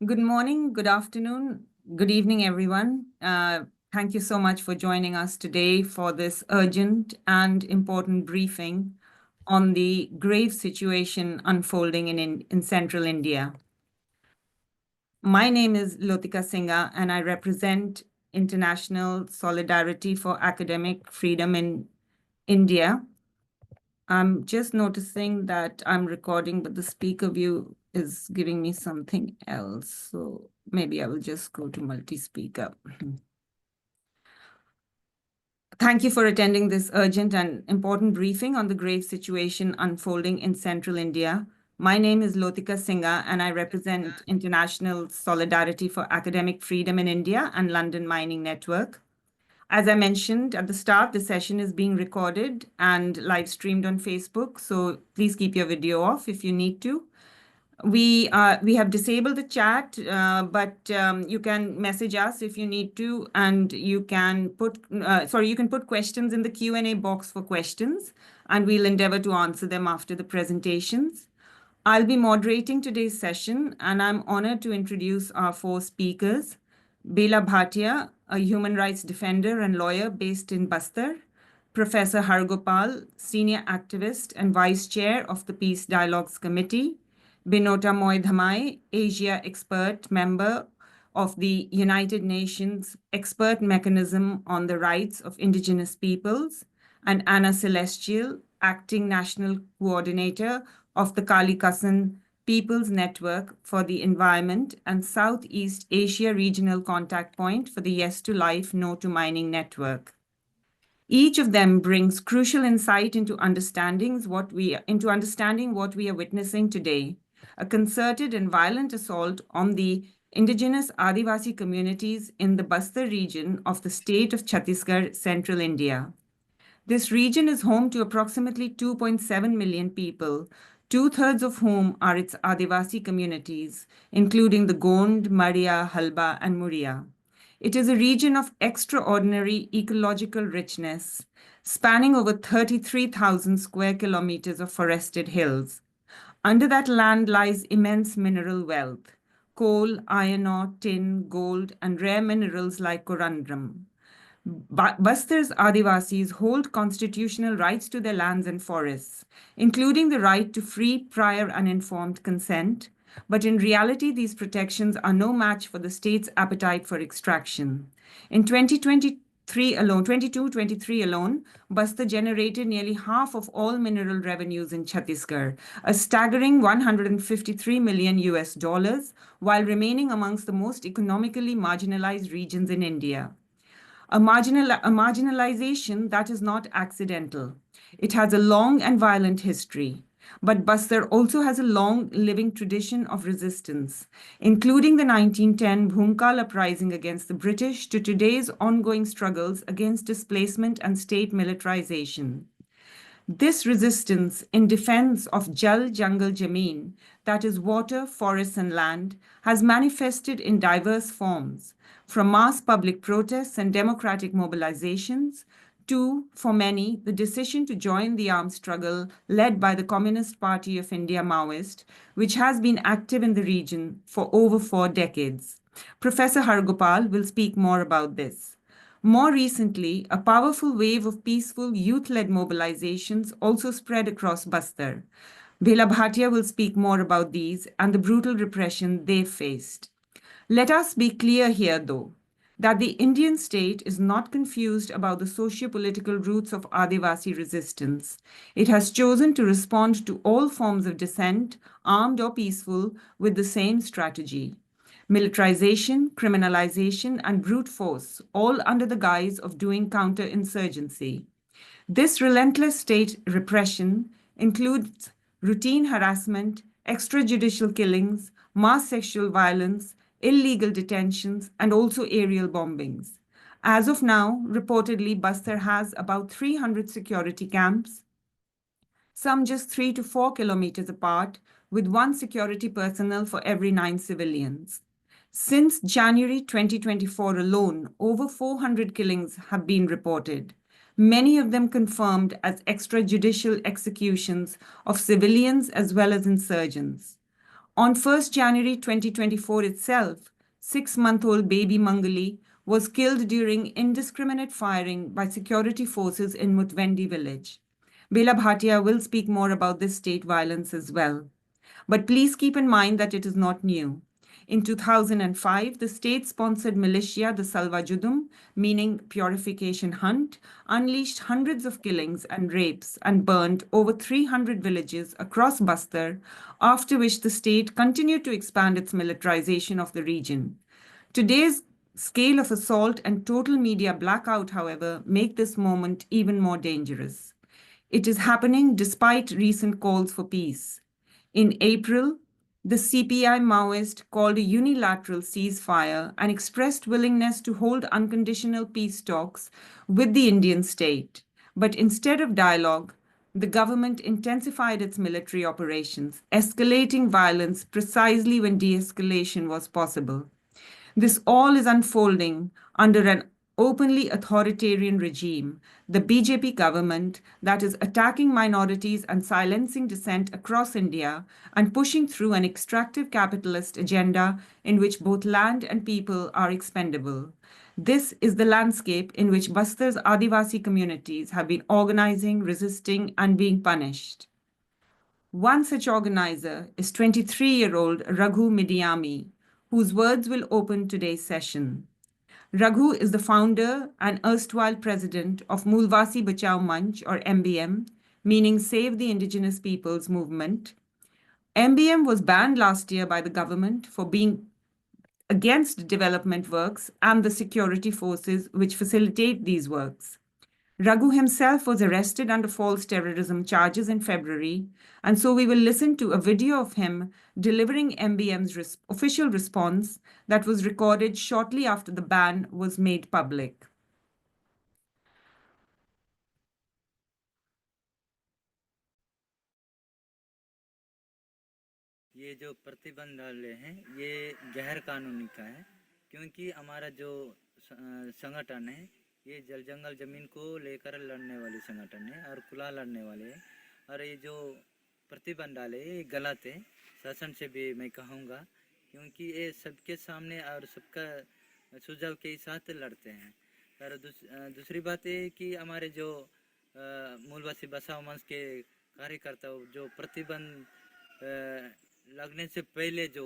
Good morning, good afternoon, good evening, everyone. Thank you so much for joining us today for this urgent and important briefing on the grave situation unfolding in central India. My name is Lotika Singha, and I represent International Solidarity for Academic Freedom in India. I'm just noticing that I'm recording, but the speaker view is giving me something else. So maybe I will just go to multi-speaker. Thank you for attending this urgent and important briefing on the grave situation unfolding in central India. My name is Lotika Singha, and I represent International Solidarity for Academic Freedom in India and London Mining Network. As I mentioned at the start, the session is being recorded and live streamed on Facebook, so please keep your video off if you need to. We have disabled the chat, but you can message us if you need to, and you can put questions in the Q&A box for questions, and we'll endeavor to answer them after the presentations. I'll be moderating today's session, and I'm honored to introduce our four speakers. Bela Bhatia, a human rights defender and lawyer based in Bastar. Professor Hargopal, senior activist and vice chair of the Peace Dialogues Committee. Binota Moidhamai, Asia expert member of the United Nations Expert Mechanism on the Rights of Indigenous Peoples. And Anna Celestial, acting national coordinator of the Kalikasan People's Network for the Environment and Southeast Asia Regional Contact Point for the Yes to Life, No to Mining Network. Each of them brings crucial insight into understanding what we are witnessing today, a concerted and violent assault on the indigenous Adivasi communities in the Bastar region of the state of Chhattisgarh, central India. This region is home to approximately 2.7 million people, two-thirds of whom are its Adivasi communities, including the Gond, Maria, Halba, and Muria. It is a region of extraordinary ecological richness, spanning over 33,000 square kilometers of forested hills. Under that land lies immense mineral wealth: coal, iron ore, tin, gold, and rare minerals like corundum. Bastar's Adivasis hold constitutional rights to their lands and forests, including the right to free, prior, uninformed consent. But in reality, these protections are no match for the state's appetite for extraction. In 2023 alone, Bastar generated nearly half of all mineral revenues in Chhattisgarh, a staggering $153 million US, while remaining amongst the most economically marginalized regions in India. A marginalization that is not accidental. It has a long and violent history. But Bastar also has a long living tradition of resistance, including the 1910 Bhumkal uprising against the British to today's ongoing struggles against displacement and state militarization. This resistance in defense of Jal Jangal Jameen, that is water, forests, and land, has manifested in diverse forms, from mass public protests and democratic mobilizations to, for many, the decision to join the armed struggle led by the Communist Party of India Maoist, which has been active in the region for over 4 decades. Professor Hargopal will speak more about this. More recently, a powerful wave of peaceful youth-led mobilizations also spread across Bastar. Bela Bhatia will speak more about these and the brutal repression they faced. Let us be clear here, though, that the Indian state is not confused about the socio-political roots of Adivasi resistance. It has chosen to respond to all forms of dissent, armed or peaceful, with the same strategy: militarization, criminalization, and brute force, all under the guise of doing counterinsurgency. This relentless state repression includes routine harassment, extrajudicial killings, mass sexual violence, illegal detentions, and also aerial bombings. As of now, reportedly, Bastar has about 300 security camps, some just 3 to 4 kilometers apart, with 1 security personnel for every 9 civilians. Since January 2024 alone, over 400 killings have been reported, many of them confirmed as extrajudicial executions of civilians as well as insurgents. On 1st January 2024 itself, 6-month-old baby Mangali was killed during indiscriminate firing by security forces in Mutvendi village. Bela Bhatia will speak more about this state violence as well. But please keep in mind that it is not new. In 2005, the state-sponsored militia, the Salva Judum, meaning Purification Hunt, unleashed hundreds of killings and rapes and burned over 300 villages across Bastar, after which the state continued to expand its militarization of the region. Today's scale of assault and total media blackout, however, make this moment even more dangerous. It is happening despite recent calls for peace. In April, the CPI Maoist called a unilateral ceasefire and expressed willingness to hold unconditional peace talks with the Indian state. But instead of dialogue, the government intensified its military operations, escalating violence precisely when de-escalation was possible. This all is unfolding under an openly authoritarian regime, the BJP government that is attacking minorities and silencing dissent across India and pushing through an extractive capitalist agenda in which both land and people are expendable. This is the landscape in which Bastar's Adivasi communities have been organizing, resisting, and being punished. One such organizer is 23-year-old Raghu Midiami, whose words will open today's session. Raghu is the founder and erstwhile president of Mulvasi Bachao Manch, or MBM, meaning Save the Indigenous Peoples Movement. MBM was banned last year by the government for being against development works and the security forces which facilitate these works. Raghu himself was arrested under false terrorism charges in February, and so we will listen to a video of him delivering MBM's official response that was recorded shortly after the ban was made public. ये जो प्रतिबंध डाले हैं ये गैर कानूनी का है, क्योंकि हमारा जो संगठन है ये जल जंगल ज़मीन को लेकर लड़ने वाले संगठन है और खुला लड़ने वाले हैं। और ये जो प्रतिबंध डाले ये गलत है, शासन से भी मैं कहूँगा, क्योंकि ये सबके सामने और सबका सुझाव के साथ लड़ते हैं। और दूसरी बात है कि हमारे जो मूलवासी बसाव मंच के कार्यकर्ता जो प्रतिबंध लगने से पहले जो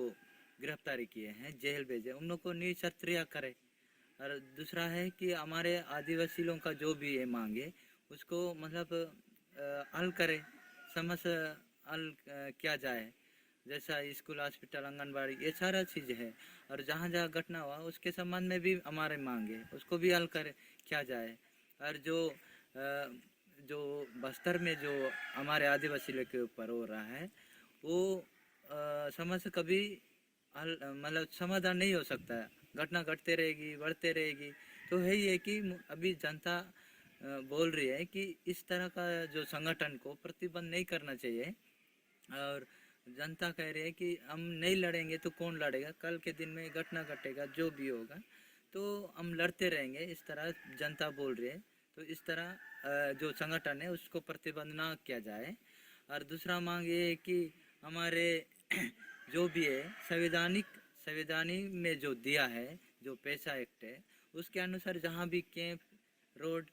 गिरफ्तारी किए हैं, जेल भेजे, उन लोग को निशस्त्रीय करे। और दूसरा है कि हमारे आदिवासी लोगों का जो भी ये मांगे उसको मतलब हल करे, समस्या हल किया जाए, जैसा स्कूल, हॉस्पिटल, आंगनबाड़ी, ये सारा चीज़ है। और जहाँ जहाँ घटना हुआ उसके संबंध में भी हमारे मांगे उसको भी हल करे किया जाए। और जो बस्तर में जो हमारे आदिवासी लोग के ऊपर हो रहा है वो समस्या कभी हल मतलब समाधान नहीं हो सकता है, घटना घटते रहेगी, बढ़ते रहेगी। तो है ये कि अभी जनता बोल रही है कि इस तरह का जो संगठन को प्रतिबंध नहीं करना चाहिए। और जनता कह रही है कि हम नहीं लड़ेंगे तो कौन लड़ेगा, कल के दिन में घटना घटेगा, जो भी होगा तो हम लड़ते रहेंगे, इस तरह जनता बोल रही है। तो इस तरह जो संगठन है उसको प्रतिबंध ना किया जाए। और दूसरा मांग ये है कि हमारे जो भी है संविधानिक में जो दिया है, जो पैसा एक्ट है, उसके अनुसार जहाँ भी कैंप रोड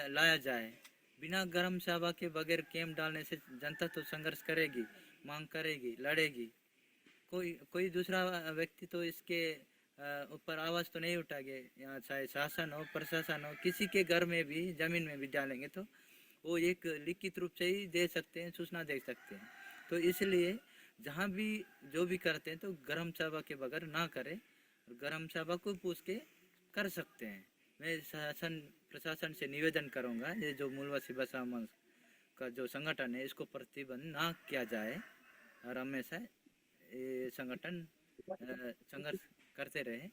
लाया जाए, बिना गरम सभा के बगैर कैंप डालने से जनता तो संघर्ष करेगी, मांग करेगी, लड़ेगी। कोई दूसरा व्यक्ति तो इसके ऊपर आवाज़ तो नहीं उठाएंगे। यहाँ चाहे शासन हो, प्रशासन हो, किसी के घर में भी ज़मीन में भी डालेंगे तो वो एक लिखित रूप से ही दे सकते हैं, सूचना दे सकते हैं। तो इसलिए जहाँ भी जो भी करते हैं तो गरम सभा के बगैर ना करें, गरम सभा को पूछ के कर सकते हैं। मैं शासन प्रशासन से निवेदन करूँगा ये जो मूलवासी बसाव मंच का जो संगठन है इसको प्रतिबंध ना किया जाए और हमेशा ये संगठन संघर्ष करते रहे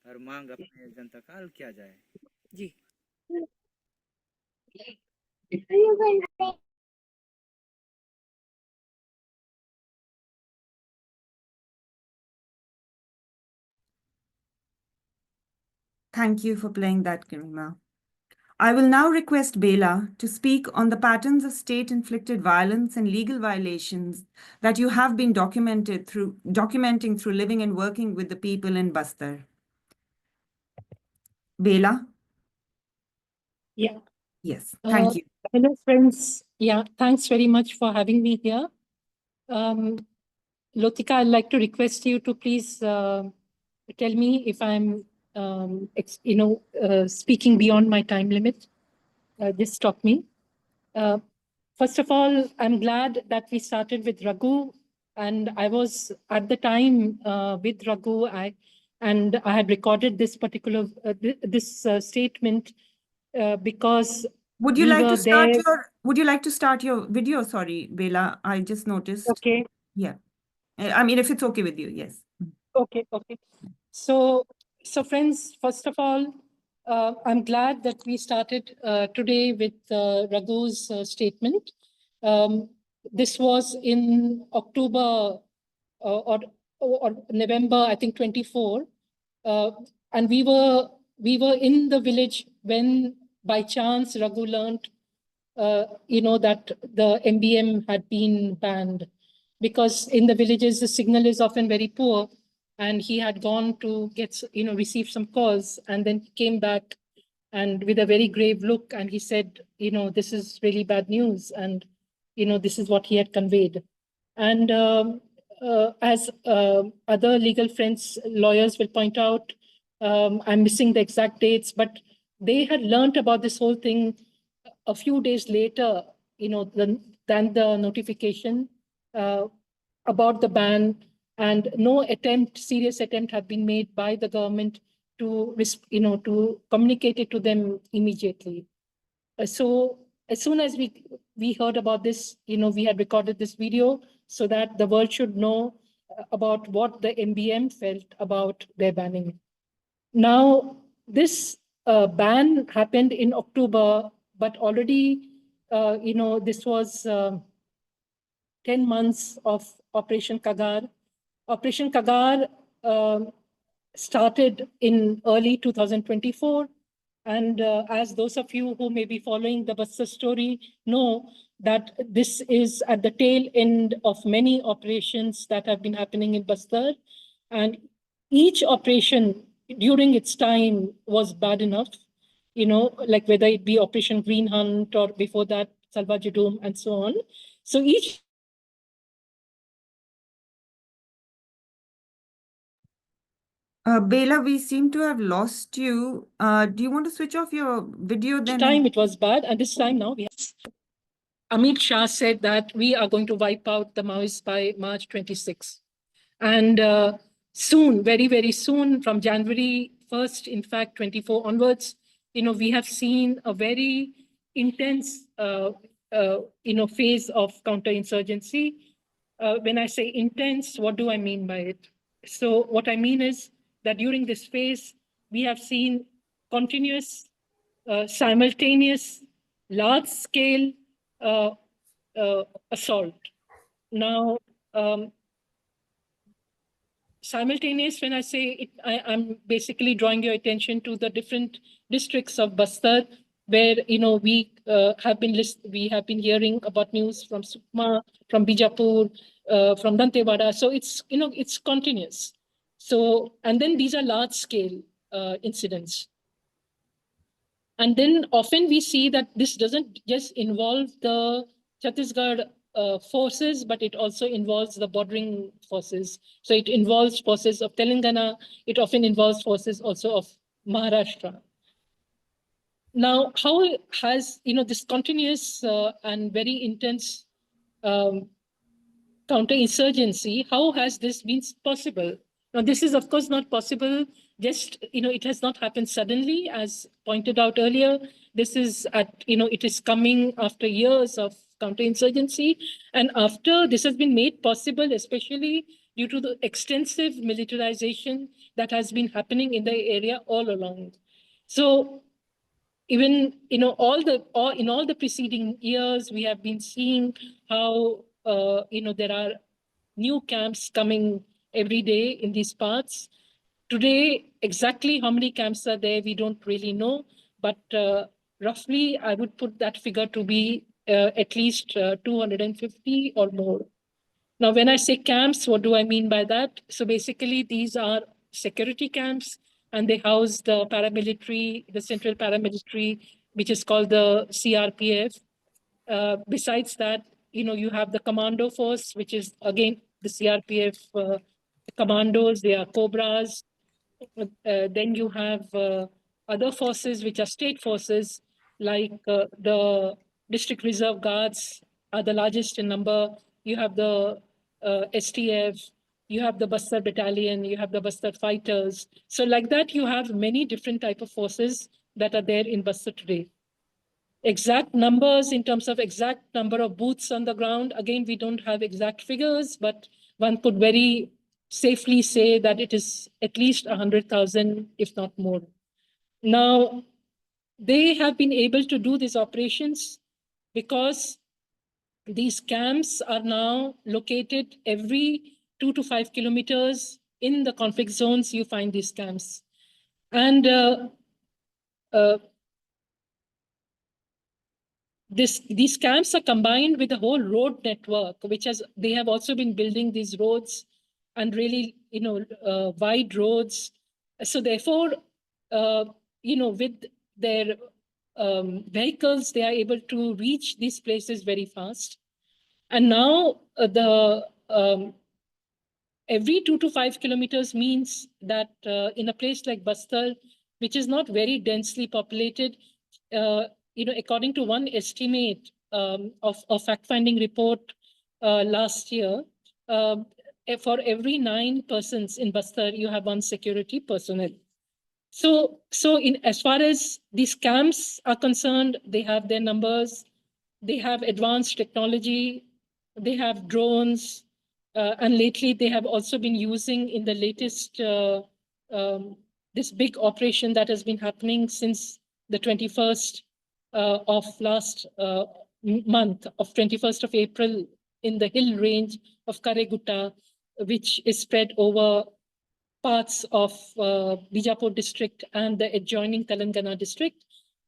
और मांग अपने जनता का हल किया जाए। जी। Thank you for playing that, Garima. I will now request Bela to speak on the patterns of state-inflicted violence and legal violations that you have been documenting through living and working with the people in Bastar. Bela? Yeah. Yes, thank you. Hello, friends. Yeah, thanks very much for having me here. Lotika, I'd like to request you to please tell me if I'm, speaking beyond my time limit. Just stop me. First of all, I'm glad that we started with Raghu, and I was at the time with Raghu. I had recorded this particular statement because Would you we like were to start there. would you like to start your video? Sorry, Bela, I just noticed. Okay. Yeah. I mean, if it's okay with you, yes. Okay. So friends, first of all, I'm glad that we started today with Raghu's statement. This was in October or November, I think 24, and we were in the village when by chance Raghu learned, that the MBM had been banned, because in the villages the signal is often very poor, and he had gone to receive some calls, and then he came back and with a very grave look, and he said, this is really bad news, and this is what he had conveyed. And as other legal friends, lawyers will point out, I'm missing the exact dates, but they had learned about this whole thing a few days later, than the notification about the ban, and no serious attempt had been made by the government to communicate it to them immediately. So as soon as we heard about this, we had recorded this video so that the world should know about what the MBM felt about their banning. Now, this ban happened in October, but already, this was 10 months of Operation Kagar. Operation Kagar started in early 2024. And as those of you who may be following the Bastar story know, that this is at the tail end of many operations that have been happening in Bastar. And each operation during its time was bad enough, like whether it be Operation Green Hunt or before that, Salwa Judum and so on. So each Bela, we seem to have lost you. Do you want to switch off your video then? time it was bad, and this time now we have. Amit Shah said that we are going to wipe out the Maoists by March 26. And soon, very, very soon, from January 1st, in fact, 24 onwards, we have seen a very intense, phase of counterinsurgency. When I say intense, what do I mean by it? So what I mean is that during this phase, we have seen continuous, simultaneous, large-scale assault. Now, simultaneous, when I say it, I'm basically drawing your attention to the different districts of Bastar, where we have been hearing about news from Sukma, from Bijapur, from Dantewada. So it's continuous. So, and then these are large scale incidents. And then often we see that this doesn't just involve the Chhattisgarh forces, but it also involves the bordering forces. So it involves forces of Telangana. It often involves forces also of Maharashtra. Now, how has this continuous and very intense counterinsurgency, how has this been possible? Now, this is of course not possible. Just it has not happened suddenly, as pointed out earlier. This is it is coming after years of counterinsurgency, and after this has been made possible, especially due to the extensive militarization that has been happening in the area all along. So even in all the preceding years, we have been seeing how there are new camps coming every day in these parts. Today, exactly how many camps are there, we don't really know. But roughly, I would put that figure to be at least 250 or more. Now, when I say camps, what do I mean by that? So basically, these are security camps, and they house the paramilitary, the central paramilitary, which is called the CRPF. Besides that, you have the commando force, which is again the CRPF commandos. They are Cobras. Then you have other forces, which are state forces, like the district reserve guards are the largest in number. You have the STF, you have the Bastar battalion, you have the Bastar fighters. So like that, you have many different type of forces that are there in Bastar today. Exact numbers in terms of exact number of booths on the ground, again, we don't have exact figures, but one could very safely say that it is at least 100,000, if not more. Now, they have been able to do these operations because these camps are now located every 2 to 5 kilometers in the conflict zones. You find these camps. And these camps are combined with the whole road network, which they have also been building these roads and really, wide roads. So therefore, with their vehicles, they are able to reach these places very fast. And now every 2 to 5 kilometers means that in a place like Bastar, which is not very densely populated, according to one estimate of a fact-finding report last year, for every 9 persons in Bastar, you have 1 security personnel. So as far as these camps are concerned, they have their numbers, they have advanced technology, they have drones, and lately they have also been using in the latest, this big operation that has been happening since the 21st of last month, of 21st of April, in the hill range of Karegutta, which is spread over parts of Bijapur district and the adjoining Telangana district.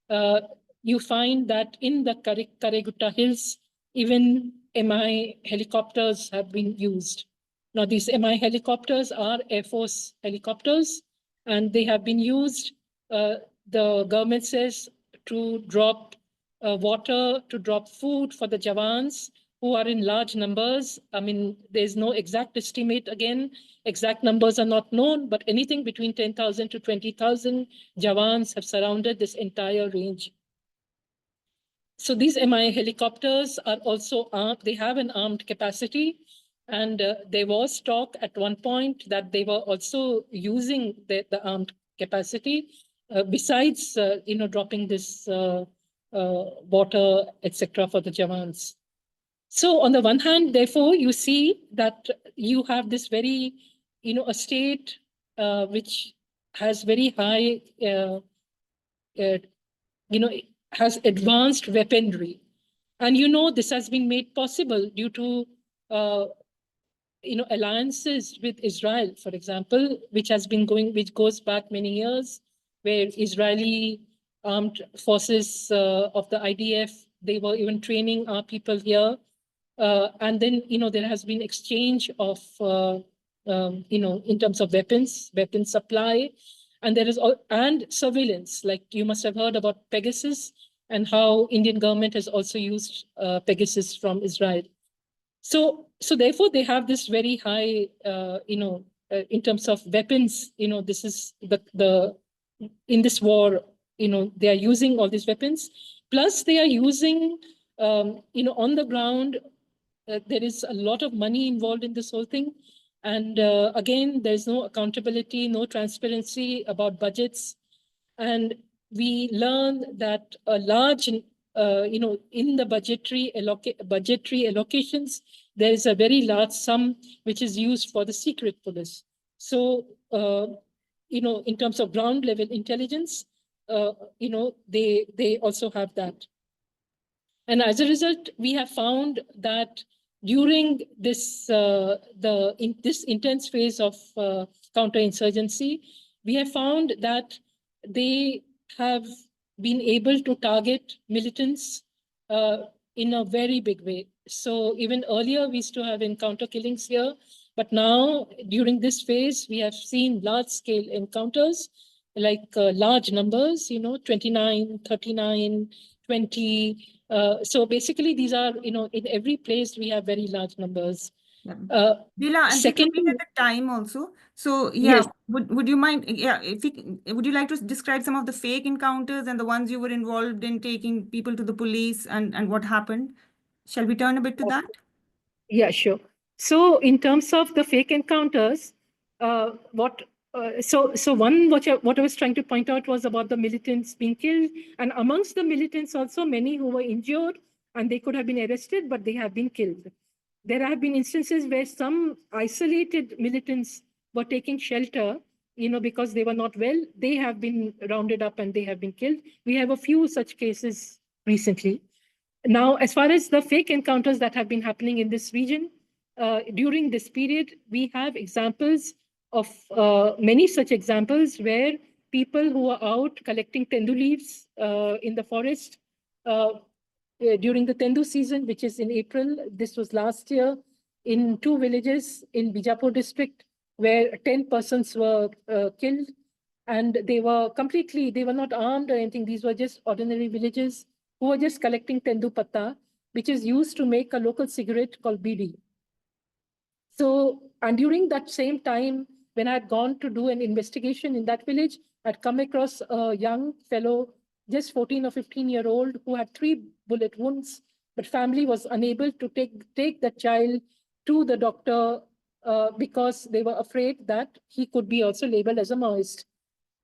You find that in the Karegutta hills, even MI helicopters have been used. Now, these MI helicopters are Air Force helicopters, and they have been used, the government says, to drop water, to drop food for the Jawans who are in large numbers. I mean, there's no exact estimate again. Exact numbers are not known, but anything between 10,000 to 20,000 Jawans have surrounded this entire range. So these MI helicopters are also armed. They have an armed capacity. And there was talk at one point that they were also using the armed capacity besides, dropping this water, etc., for the Jawans. So on the one hand, therefore, you see that you have this very, a state which has very high, has advanced weaponry. And, this has been made possible due to, alliances with Israel, for example, which goes back many years, where Israeli armed forces of the IDF, they were even training our people here. And then, there has been exchange of, in terms of weapons supply, and there is and surveillance. Like you must have heard about Pegasus and how Indian government has also used Pegasus from Israel. So therefore, they have this very high, in terms of weapons. This is in this war, they are using all these weapons. Plus, they are using, on the ground. There is a lot of money involved in this whole thing. And again, there's no accountability, no transparency about budgets. And we learn that a large, in the budgetary allocations, there is a very large sum which is used for the secret police. So, in terms of ground level intelligence, they also have that. And as a result, we have found that during this this intense phase of counterinsurgency, we have found that they have been able to target militants in a very big way. So even earlier, we used to have encounter killings here, but now during this phase, we have seen large-scale encounters, like large numbers, 29, 39, 20. So basically, these are, in every place, we have very large numbers. Yeah. Bila, and take a Secondly, look at the time also. So yeah, yes, would you mind? Yeah, would you like to describe some of the fake encounters and the ones you were involved in taking people to the police and what happened? Shall we turn a bit to that? yeah, sure. So in terms of the fake encounters, so one what I was trying to point out was about the militants being killed, and amongst the militants also many who were injured and they could have been arrested, but they have been killed. There have been instances where some isolated militants were taking shelter, because they were not well. They have been rounded up and they have been killed. We have a few such cases recently. Now, as far as the fake encounters that have been happening in this region, during this period, we have examples of many such examples where people who are out collecting tendu leaves in the forest during the tendu season, which is in April. This was last year in 2 villages in Bijapur district, where 10 persons were killed. And they were not armed or anything. These were just ordinary villagers who were just collecting tendu patta, which is used to make a local cigarette called bidi. So, and during that same time, when I had gone to do an investigation in that village, I'd come across a young fellow, just 14 or 15-year-old, who had 3 bullet wounds, but family was unable to take the child to the doctor because they were afraid that he could be also labeled as a Maoist.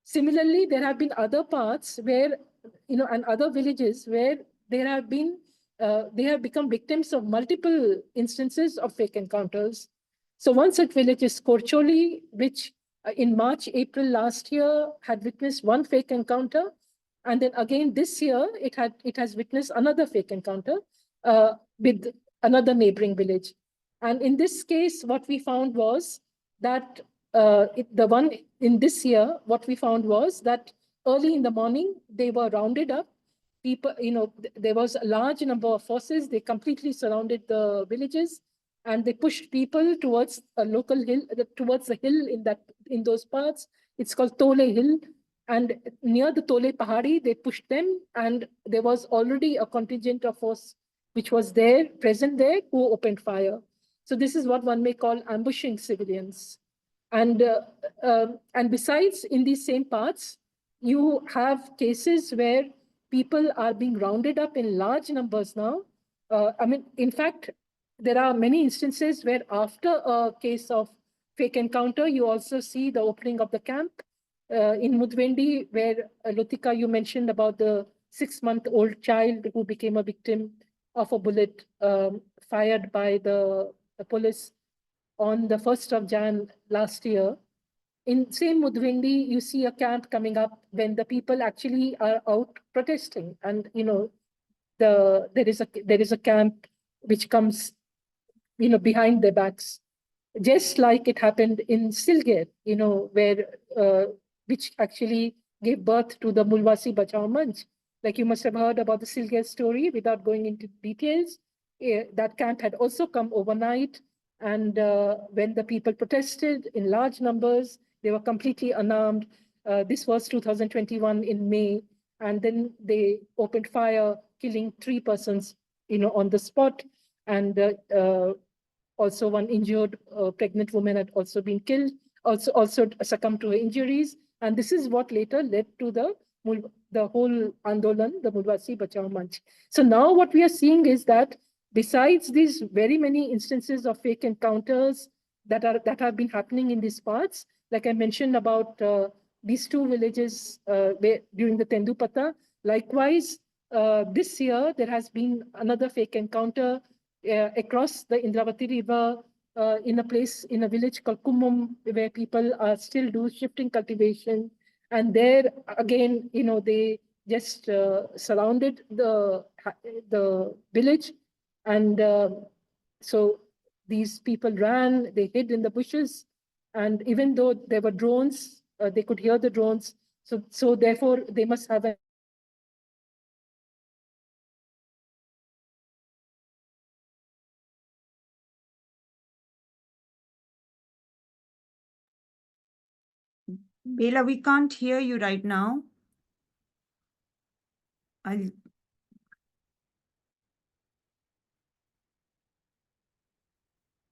Similarly, there have been other parts where, and other villages where there have been, they have become victims of multiple instances of fake encounters. So one such village is Korcholi, which in March, April last year had witnessed one fake encounter. And then again this year, it has witnessed another fake encounter with another neighboring village. And in this case, what we found was that the one in this year, what we found was that early in the morning, they were rounded up. People, there was a large number of forces. They completely surrounded the villages and they pushed people towards a local hill, towards the hill in those parts. It's called Tole Hill. And near the Tole Pahadi, they pushed them. And there was already a contingent of force which was there, present there, who opened fire. So this is what one may call ambushing civilians. And besides, in these same parts, you have cases where people are being rounded up in large numbers now. In fact, there are many instances where after a case of fake encounter, you also see the opening of the camp. In Mudvendi, where Lutika, you mentioned about the 6-month-old child who became a victim of a bullet fired by the police on the 1st of Jan last year. In same Mudvendi, you see a camp coming up when the people actually are out protesting. And, there is a camp which comes, behind their backs, just like it happened in Silgir, where, which actually gave birth to the Mulwasi Bachao Manch. Like you must have heard about the Silgir story without going into details. That camp had also come overnight. And when the people protested in large numbers, they were completely unarmed. This was 2021 in May. And then they opened fire, killing 3 persons, on the spot. And also one injured pregnant woman had also been killed, also succumbed to her injuries. And this is what later led to the whole Andolan, the Mulwasi Bachao Manch. So now what we are seeing is that besides these very many instances of fake encounters that have been happening in these parts, like I mentioned about these 2 villages during the Tendu Patta, likewise, this year there has been another fake encounter across the Indravati River in a village called Kumum, where people are still shifting cultivation. And there again, they just surrounded the village. And so these people ran, they hid in the bushes. And even though there were drones, they could hear the drones. So therefore, they must have Bela, we can't hear you right now. I'll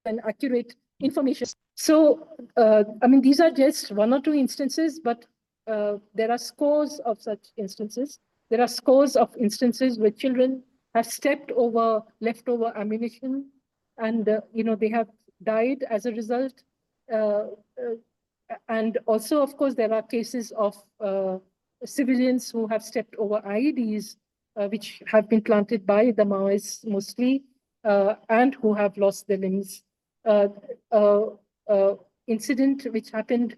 and accurate information. So, I mean, these are just one or two instances, but there are scores of such instances. There are scores of instances where children have stepped over leftover ammunition, and they have died as a result. And also, of course, there are cases of civilians who have stepped over IEDs, which have been planted by the Maoists mostly, and who have lost their limbs. Incident which happened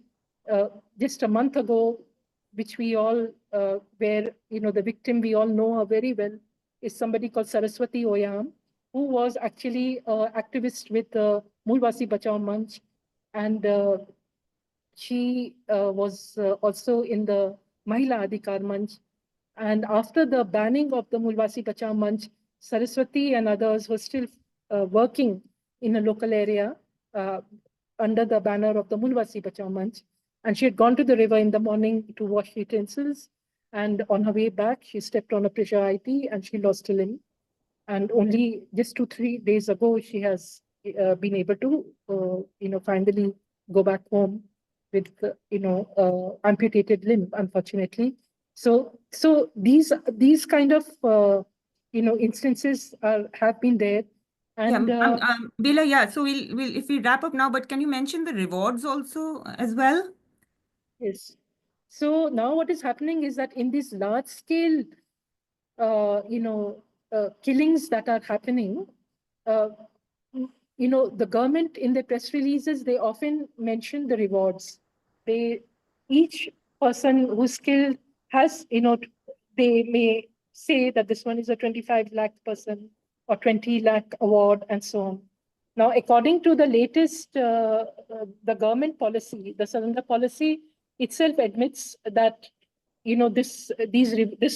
just a month ago, which we all, where the victim we all know her very well, is somebody called Saraswati Oyam, who was actually an activist with Mulwasi Bachao Manch, and she was also in the Mahila Adhikar Manch. And after the banning of the Mulwasi Bachao Manch, Saraswati and others were still working in a local area under the banner of the Mulwasi Bachao Manch. And she had gone to the river in the morning to wash utensils. And on her way back, she stepped on a pressure IT and she lost a limb. And only just 2-3 days ago, she has been able to, finally go back home with, amputated limb, unfortunately. So these kind of, instances have been there. And Bela, yeah. So we'll if we wrap up now, but can you mention the rewards also as well? yes. So now what is happening is that in these large scale, killings that are happening, the government in their press releases, they often mention the rewards. Each person who's killed has, they may say that this one is a 25 lakh person or 20 lakh award and so on. Now, according to the latest, the government policy, the Surrender policy itself admits that, this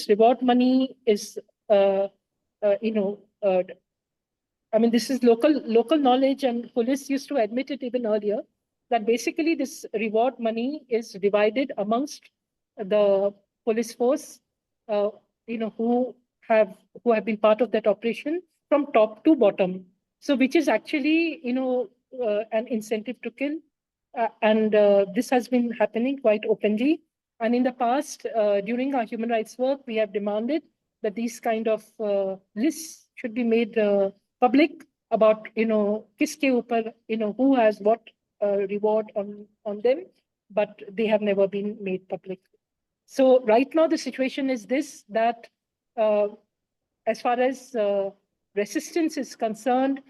reward money is, I mean, this is local knowledge, and police used to admit it even earlier, that basically this reward money is divided amongst the police force, who have been part of that operation from top to bottom. So, which is actually, an incentive to kill. And this has been happening quite openly. And in the past, during our human rights work, we have demanded that these kind of lists should be made public about, kiske upar, who has what reward on them, but they have never been made public. So right now the situation is this, that as far as resistance is concerned,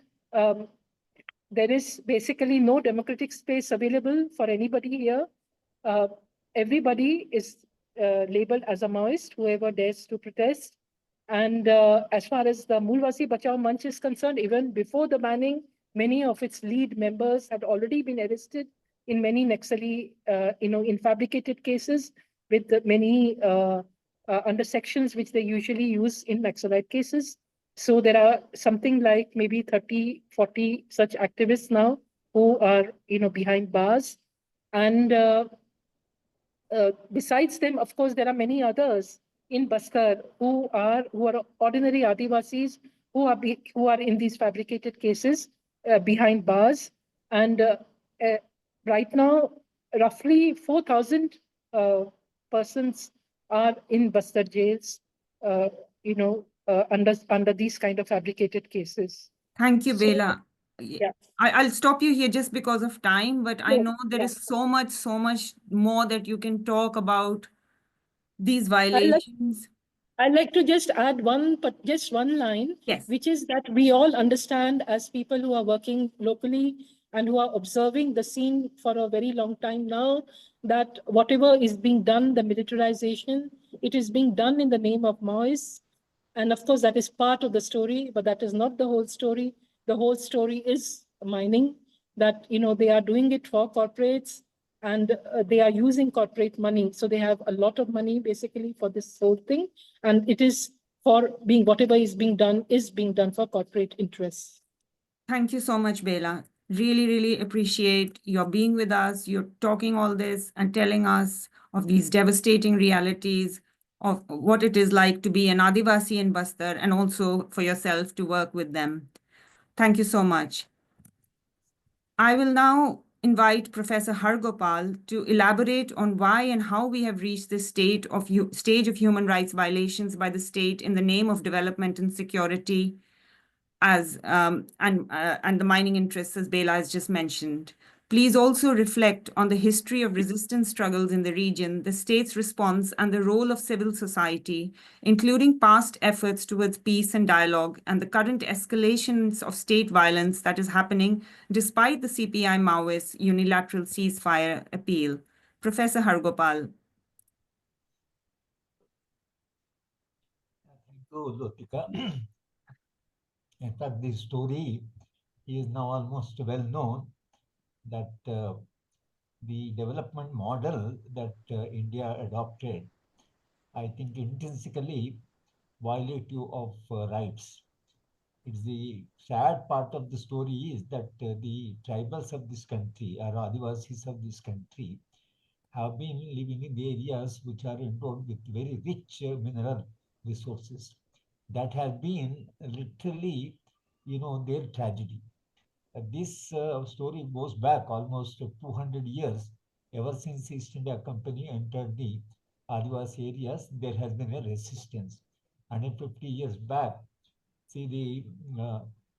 there is basically no democratic space available for anybody here. Everybody is labeled as a Maoist, whoever dares to protest. And as far as the Mulwasi Bachao Manch is concerned, even before the banning, many of its lead members had already been arrested in many Naxali, in fabricated cases with many under sections which they usually use in Naxalite cases. So there are something like maybe 30, 40 such activists now who are, behind bars. And besides them, of course, there are many others in Baskar who are ordinary Adivasis who are in these fabricated cases behind bars. And right now, roughly 4,000 persons are in Bastar jails, under these kind of fabricated cases. Thank you, So, Bela. yeah. I'll stop you here just because of time, but I Yes, know there yeah. is so much more that you can talk about these I'd violations. like to just add just one line, Yes. which is that we all understand, as people who are working locally and who are observing the scene for a very long time now, that whatever is being done, the militarization, it is being done in the name of Maoists. And of course, that is part of the story, but that is not the whole story. The whole story is mining, that, they are doing it for corporates, and they are using corporate money. So they have a lot of money basically for this whole thing. And it is for whatever is being done for corporate interests. Thank you so much, Bela. Really, really appreciate your being with us. You're talking all this and telling us of these devastating realities of what it is like to be an Adivasi in Bastar and also for yourself to work with them. Thank you so much. I will now invite Professor Hargopal to elaborate on why and how we have reached this stage of human rights violations by the state in the name of development and security, as and the mining interests, as Bela has just mentioned. Please also reflect on the history of resistance struggles in the region, the state's response, and the role of civil society, including past efforts towards peace and dialogue, and the current escalations of state violence that is happening despite the CPI Maoist unilateral ceasefire appeal. Professor Hargopal. Thank you, Lotika. In fact, this story is now almost well known that the development model that India adopted, I think intrinsically violative of rights. It's the sad part of the story is that the tribals of this country or Adivasis of this country have been living in the areas which are endowed with very rich mineral resources. That has been literally, their tragedy. This story goes back almost 200 years. Ever since East India Company entered the Adivasi areas, there has been a resistance. 150 years back, see the,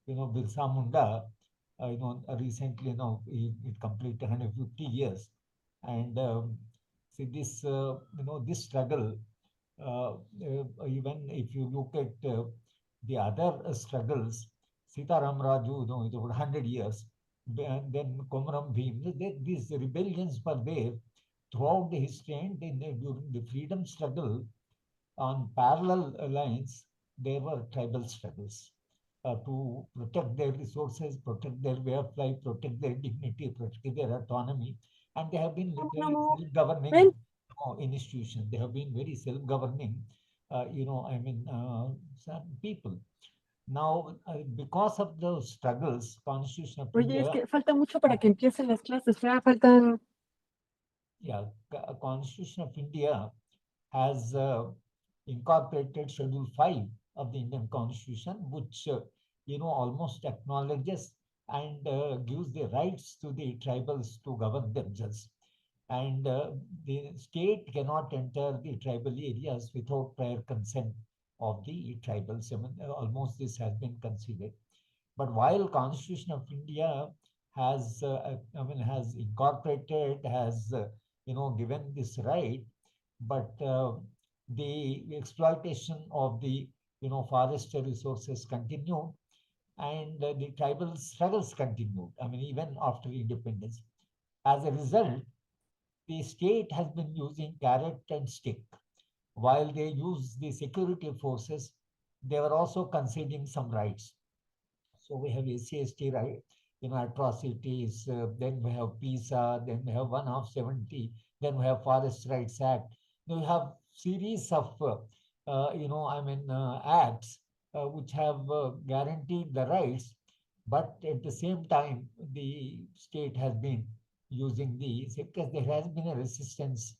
Birsa Munda, recently, it completed 150 years. And see this, this struggle, even if you look at the other struggles, Sitaram Raju, it was 100 years. Then Komaram Bhim, these rebellions were there throughout the history and during the freedom struggle on parallel lines, there were tribal struggles to protect their resources, protect their way of life, protect their dignity, protect their autonomy. And they have been literally self-governing institutions. They have been very self-governing, some people. Now, because of those struggles, Constitution of Oye, es India, que falta mucho para que empiecen las clases, ya faltan. Constitution of India has incorporated Schedule 5 of the Indian Constitution, which almost acknowledges and gives the rights to the tribals to govern themselves. And the state cannot enter the tribal areas without prior consent of the tribals. I mean, almost this has been considered. But while Constitution of India has, has incorporated, has given this right, but the exploitation of the forest resources continued, and the tribal struggles continued. I mean, even after independence. As a result, the state has been using carrot and stick. While they use the security forces, they were also conceding some rights. So we have SC/ST right, atrocities, then we have PISA, then we have 1 of 70, then we have Forest Rights Act. We have series of, acts which have guaranteed the rights, but at the same time, the state has been using these because there has been a resistance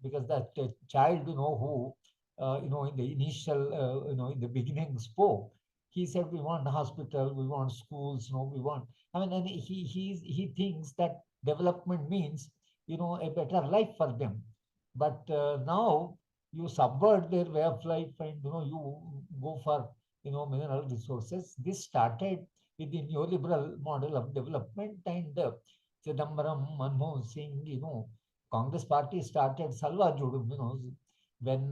because that child, who, in the initial, in the beginning spoke, he said, we want a hospital, we want schools, we want, and he thinks that development means, a better life for them. But now you subvert their way of life and, you go for, mineral resources. This started with the neoliberal model of development and Chidambaram, Manmohan Singh, Congress party started Salwa Judum, when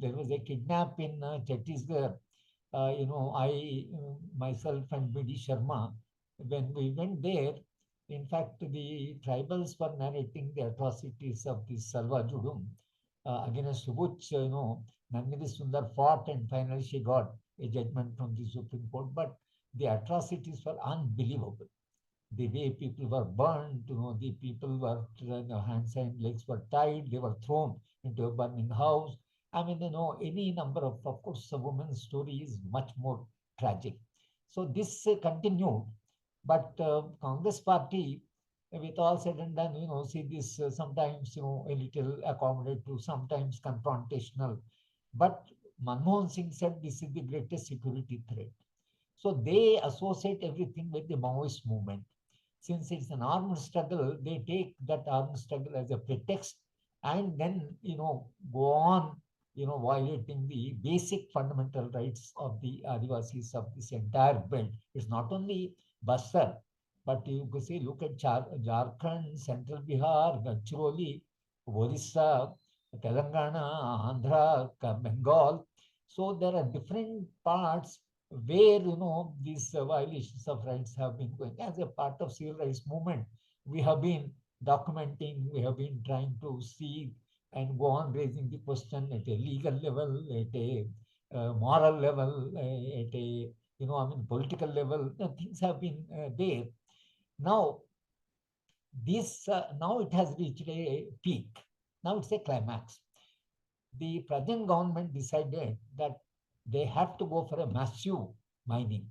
there was a kidnap in Chhattisgarh. I myself and B.D. Sharma, when we went there, in fact, the tribals were narrating the atrocities of this Salwa Judum, against which, Nandini Sundar fought, and finally she got a judgment from the Supreme Court. But the atrocities were unbelievable. The way people were burned, the people were, their hands and legs were tied, they were thrown into a burning house. I mean, any number of course, a woman's story is much more tragic. So this continued. But Congress party, with all said and done, see this sometimes, a little accommodative, sometimes confrontational. But Manmohan Singh said this is the greatest security threat. So they associate everything with the Maoist movement. Since it's an armed struggle, they take that armed struggle as a pretext and then, go on, violating the basic fundamental rights of the Adivasis of this entire belt. It's not only Bastar, but you could say, look at Jharkhand, Central Bihar, Gadchiroli, Orissa, Telangana, Andhra, Bengal. So there are different parts where these violations of rights have been going. As a part of civil rights movement, we have been documenting, we have been trying to see and go on raising the question at a legal level, at a moral level, at a political level. Things have been there. Now this now it has reached a peak. Now it's a climax. The present government decided that they have to go for a massive mining,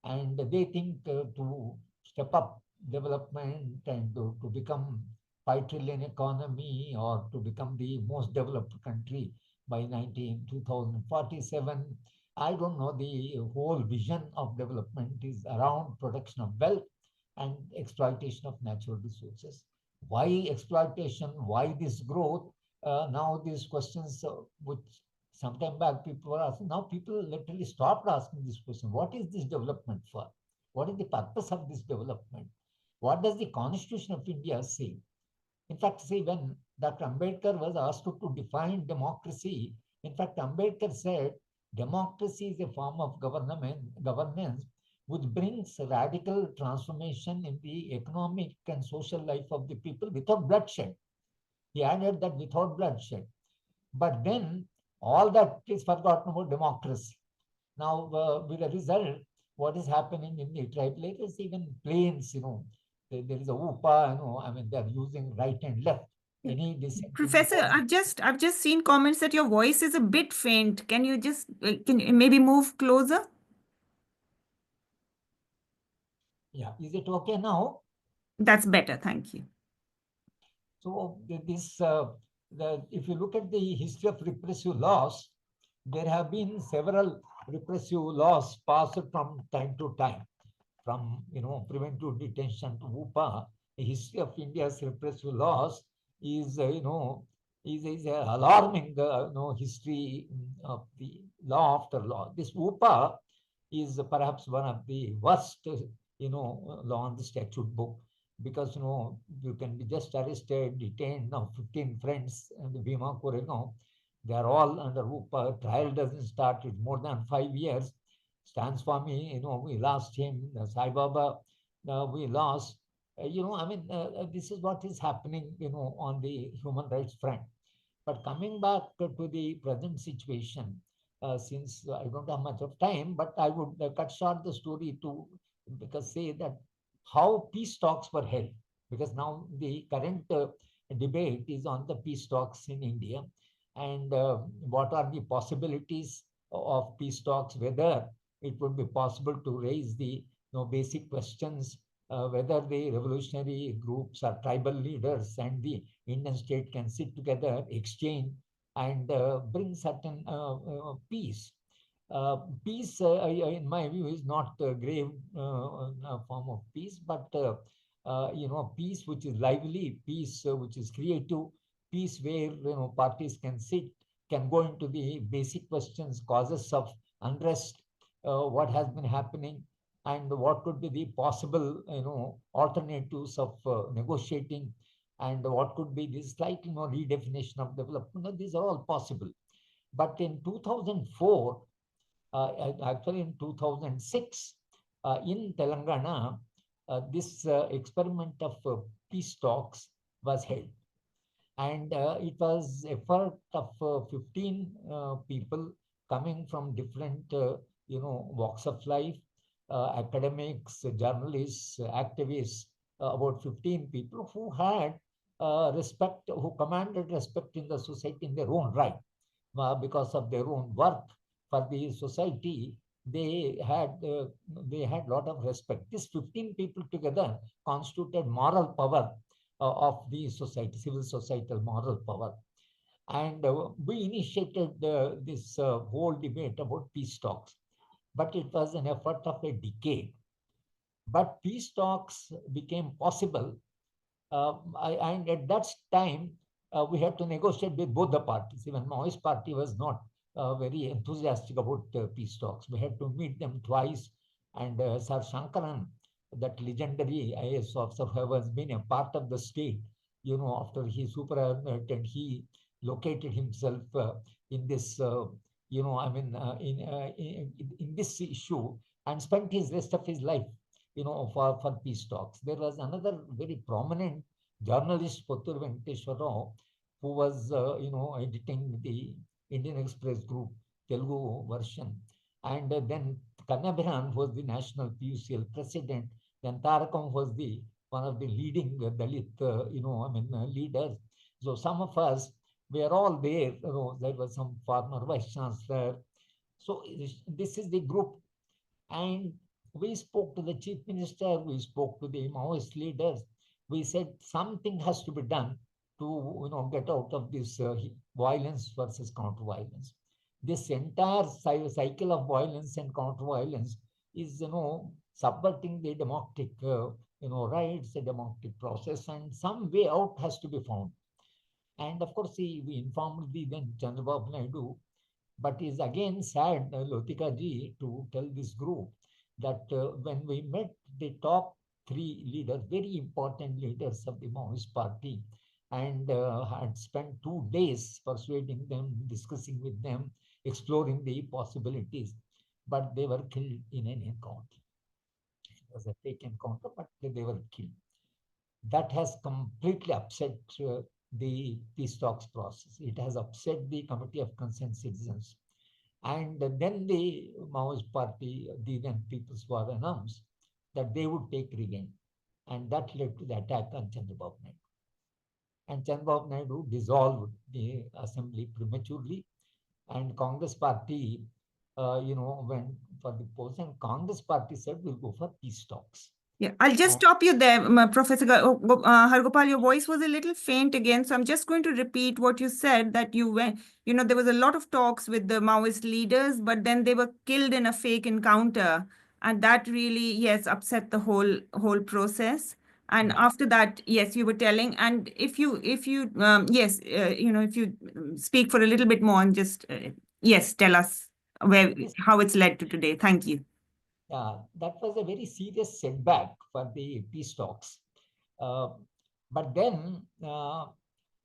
and they think to step up development and to become 5 trillion economy or to become the most developed country by 2047. I don't know, the whole vision of development is around production of wealth and exploitation of natural resources. Why exploitation? Why this growth? Now these questions, which sometime back people were asking, now people literally stopped asking this question. What is this development for? What is the purpose of this development? What does the Constitution of India say? In fact, see, when Dr. Ambedkar was asked to define democracy, in fact, Ambedkar said democracy is a form of governance which brings radical transformation in the economic and social life of the people without bloodshed. He added that without bloodshed. But then all that is forgotten about democracy. Now, with a result, what is happening in the tribal areas, even plains, there is a UPA, they're using right and left. Any Professor, I've just seen comments that your voice is a bit faint. Can you just can you maybe move closer? Yeah, is it okay now? That's better, thank you. So if you look at the history of repressive laws, there have been several repressive laws passed from time to time, from preventive detention to UPA. The history of India's repressive laws is is a alarming history of the law after law. This UPA is perhaps one of the worst law on the statute book, because you can be just arrested, detained. Now 15 friends and the Bhima Koreno, they are all under UPA. Trial doesn't start. It's more than 5 years. Stan Swami, we lost him. Sai Baba, we lost. This is what is happening, on the human rights front. But coming back to the present situation, since I don't have much of time, but I would cut short the story to say that how peace talks were held, because now the current debate is on the peace talks in India, and what are the possibilities of peace talks, whether it would be possible to raise the basic questions, whether the revolutionary groups or tribal leaders and the Indian state can sit together, exchange, and bring certain peace. Peace, in my view, is not a grave form of peace, but peace which is lively, peace which is creative, peace where parties can sit, can go into the basic questions, causes of unrest, what has been happening, and what could be the possible alternatives of negotiating, and what could be this slight redefinition of development. These are all possible. But in 2004, actually in 2006, in Telangana, this experiment of peace talks was held. And it was effort of 15 people coming from different, walks of life, academics, journalists, activists, about 15 people who had respect, who commanded respect in the society in their own right, because of their own work for the society. they had lot of respect. These 15 people together constituted moral power of the society, civil societal moral power. And we initiated this whole debate about peace talks, but it was an effort of a decade. But peace talks became possible, and at that time, we had to negotiate with both the parties. Even Maoist party was not very enthusiastic about peace talks. We had to meet them twice, and Sir Shankaran, that legendary IAS officer who has been a part of the state, after he superannuated, he located himself in this, in this issue, and spent his rest of his life for peace talks. There was another very prominent journalist, Pottur Venkateshwar Rao, who was, editing the Indian Express Group Telugu version. And then Kanyabiran was the national PUCL president. Then Tarakam was one of the leading Dalit, leaders. So some of us were all there. There was some former vice chancellor. So this is the group. And we spoke to the chief minister, we spoke to the Maoist leaders. We said something has to be done to get out of this violence versus counter-violence. This entire cycle of violence and counter-violence is subverting the democratic rights, the democratic process, and some way out has to be found. And of course, we informed the then Chandrababu Naidu, but is again sad, Lotika ji, to tell this group that when we met the top 3 leaders, very important leaders of the Maoist party, and had spent 2 days persuading them, discussing with them, exploring the possibilities, but they were killed in an encounter. It was a fake encounter, but they were killed. That has completely upset the peace talks process. It has upset the Committee of Concerned Citizens. And then the Maoist party, the then People's War, announced that they would take revenge. And that led to the attack on Chandrababu Naidu. And Chandrababu Naidu dissolved the assembly prematurely. And Congress party, went for the polls. And Congress party said, we'll go for peace talks. Yeah, I'll just stop you there, Professor Hargopal. Your voice was a little faint again, so I'm just going to repeat what you said, that you went, there was a lot of talks with the Maoist leaders, but then they were killed in a fake encounter. And that really, yes, upset the whole process. And after that, yes, you were telling, and if you speak for a little bit more and just, yes, tell us how it's led to today. Thank you. Yeah, that was a very serious setback for the peace talks. But then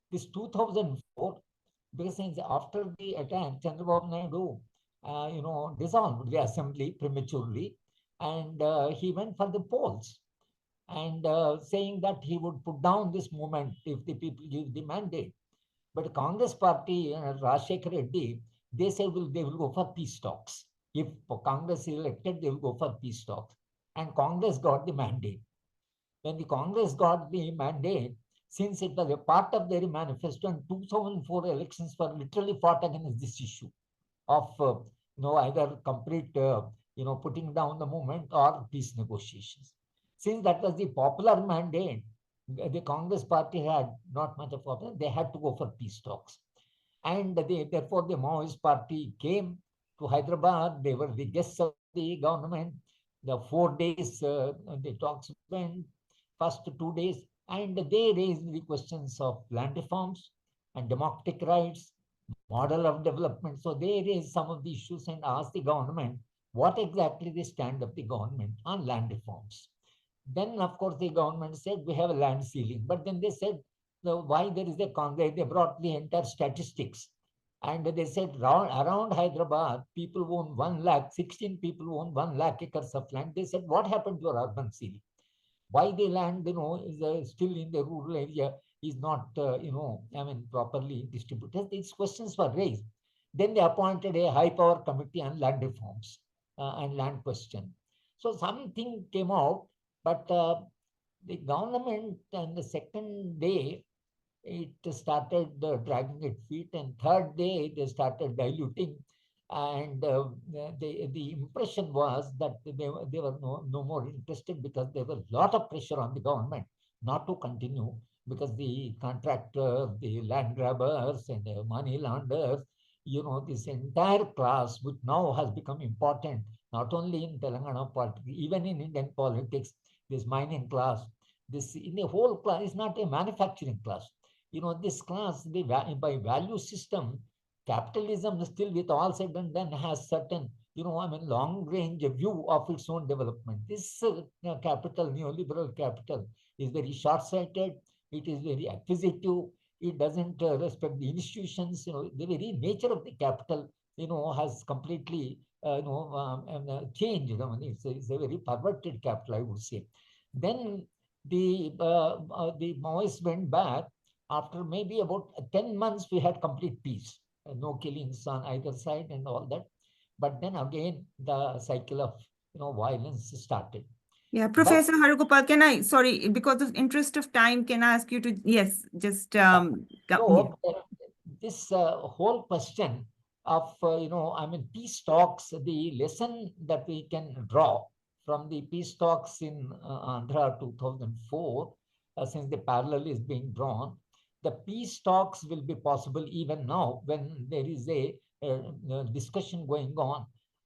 this 2004, because after the attack, Chandrababu Naidu, dissolved the assembly prematurely, and he went for the polls, and saying that he would put down this movement if the people give the mandate. But Congress party, Rajshekhar Reddy, they said they will go for peace talks. If Congress is elected, they will go for peace talks. And Congress got the mandate. When the Congress got the mandate, since it was a part of their manifesto, and 2004 elections were literally fought against this issue of either complete putting down the movement or peace negotiations. Since that was the popular mandate, the Congress party had not much of a, they had to go for peace talks. And therefore the Maoist party came to Hyderabad. They were the guests of the government. The 4 days the talks went, first 2 days, and they raised the questions of land reforms and democratic rights, model of development. So they raised some of the issues and asked the government what exactly the stand of the government on land reforms. Then, of course, the government said we have a land ceiling. But then they said, why there is a Congress? They brought the entire statistics. And they said around Hyderabad, people own 16 people own 1 lakh acres of land. They said, what happened to your urban ceiling? Why the land, is still in the rural area is not, properly distributed? These questions were raised. Then they appointed a high power committee on land reforms and land question. So something came out, but the government on the second day, it started dragging its feet, and third day they started diluting. And the impression was that they were no more interested because there was a lot of pressure on the government not to continue, because the contractors, the land grabbers, and the money launderers, this entire class, which now has become important, not only in Telangana politics, even in Indian politics, this mining class, this in the whole class is not a manufacturing class. This class, by value system, capitalism still, with all said and done, has certain, long range view of its own development. This capital, neoliberal capital, is very short sighted. It is very acquisitive. It doesn't respect the institutions. The very nature of the capital, has completely, changed. It's a very perverted capital, I would say. Then the Maoists went back. After maybe about 10 months, we had complete peace. No killings on either side and all that. But then again, the cycle of violence started. Yeah, Professor Harugopal, can I, sorry, because of interest of time, can I ask you to, yes, just So this whole question of peace talks, the lesson that we can draw from the peace talks in Andhra 2004, since the parallel is being drawn, the peace talks will be possible even now when there is a discussion going on.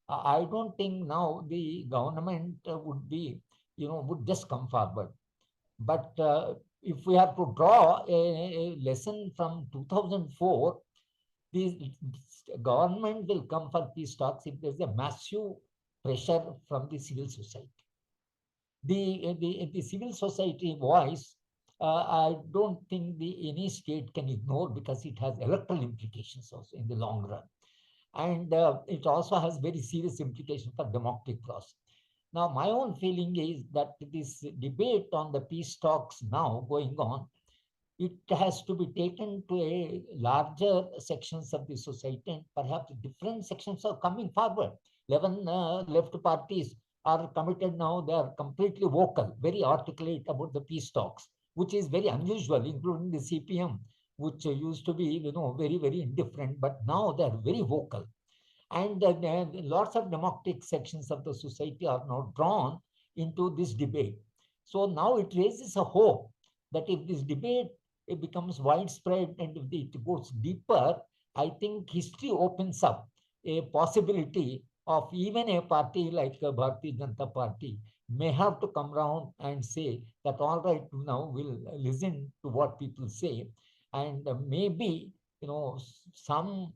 I don't think now the government would just come forward. But if we have to draw a lesson from 2004, the government will come for peace talks if there's a massive pressure from the civil society. The civil society voice, I don't think any state can ignore, because it has electoral implications also in the long run. And it also has very serious implications for democratic process. Now, my own feeling is that this debate on the peace talks now going on, it has to be taken to a larger sections of the society, and perhaps different sections are coming forward. 11 left parties are committed now. They are completely vocal, very articulate about the peace talks, which is very unusual, including the CPM, which used to be, very, very indifferent, but now they are very vocal. And lots of democratic sections of the society are now drawn into this debate. So now it raises a hope that if this debate becomes widespread and if it goes deeper, I think history opens up a possibility of even a party like Bharatiya Janata Party may have to come around and say that, all right, now we'll listen to what people say, and maybe some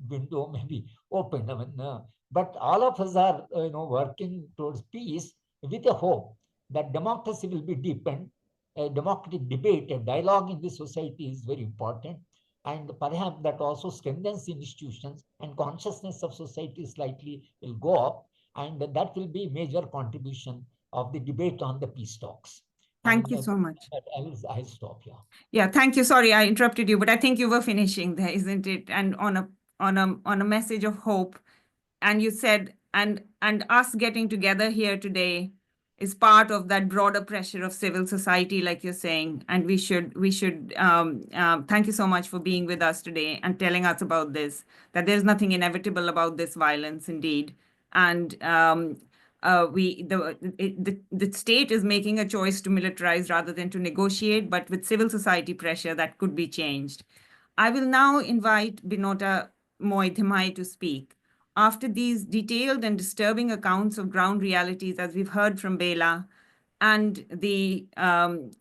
window may be opened. But all of us are working towards peace with a hope that democracy will be deepened. A democratic debate, a dialogue in the society is very important, and perhaps that also strengthens institutions, and consciousness of society slightly will go up, and that will be major contribution of the debate on the peace talks. Thank you so much. I'll stop here. Yeah, thank you. Sorry, I interrupted you, but I think you were finishing there, isn't it? And on a message of hope, and you said, and us getting together here today is part of that broader pressure of civil society, like you're saying. And we should thank you so much for being with us today and telling us about this, that there's nothing inevitable about this violence, indeed. And the state is making a choice to militarize rather than to negotiate, but with civil society pressure, that could be changed. I will now invite Binota Moidhimai to speak. After these detailed and disturbing accounts of ground realities, as we've heard from Bela, and the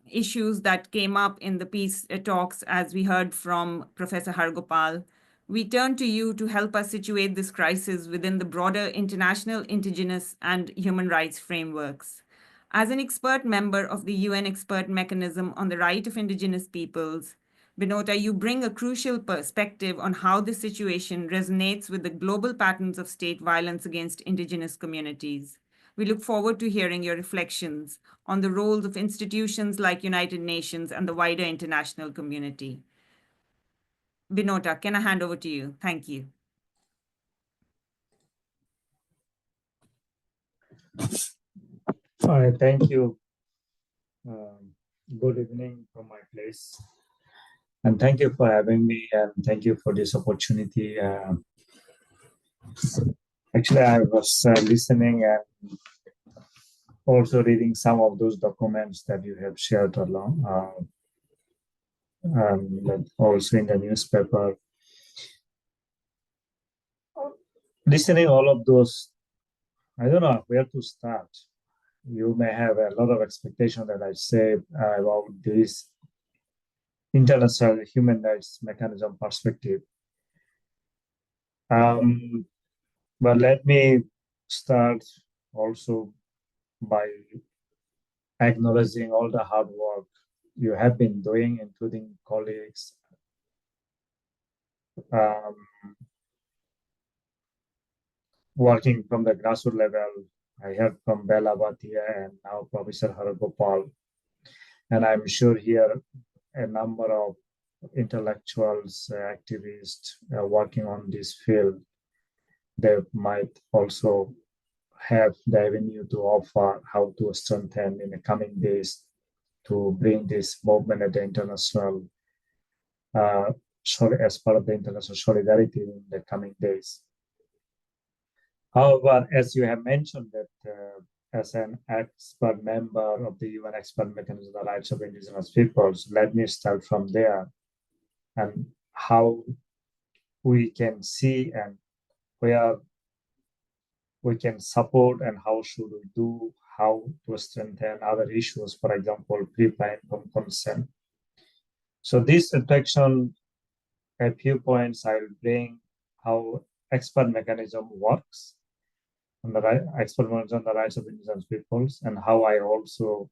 issues that came up in the peace talks, as we heard from Professor Harugopal, we turn to you to help us situate this crisis within the broader international, indigenous, and human rights frameworks. As an expert member of the UN Expert Mechanism on the Right of Indigenous Peoples, Binota, you bring a crucial perspective on how this situation resonates with the global patterns of state violence against indigenous communities. We look forward to hearing your reflections on the roles of institutions like United Nations and the wider international community. Binota, can I hand over to you? Thank you. Thank you. Good evening from my place. And thank you for having me, and thank you for this opportunity. Actually, I was listening and also reading some of those documents that you have shared along, also in the newspaper. Listening all of those, I don't know where to start. You may have a lot of expectation that I say about this international human rights mechanism perspective. But let me start also by acknowledging all the hard work you have been doing, including colleagues, working from the grassroots level. I heard from Bella Bhatia and now Professor Haragopal. And I'm sure here a number of intellectuals, activists working on this field, they might also have the avenue to offer how to strengthen in the coming days to bring this movement at the international, as part of the international solidarity in the coming days. However, as you have mentioned that as an expert member of the UN Expert Mechanism on the Rights of Indigenous Peoples, let me start from there and how we can see and where we can support and how should we do, how to strengthen other issues, for example, pre-plan from consent. So this reflection, a few points I will bring how expert mechanism works on the expert mechanism on the rights of indigenous peoples, and how I also,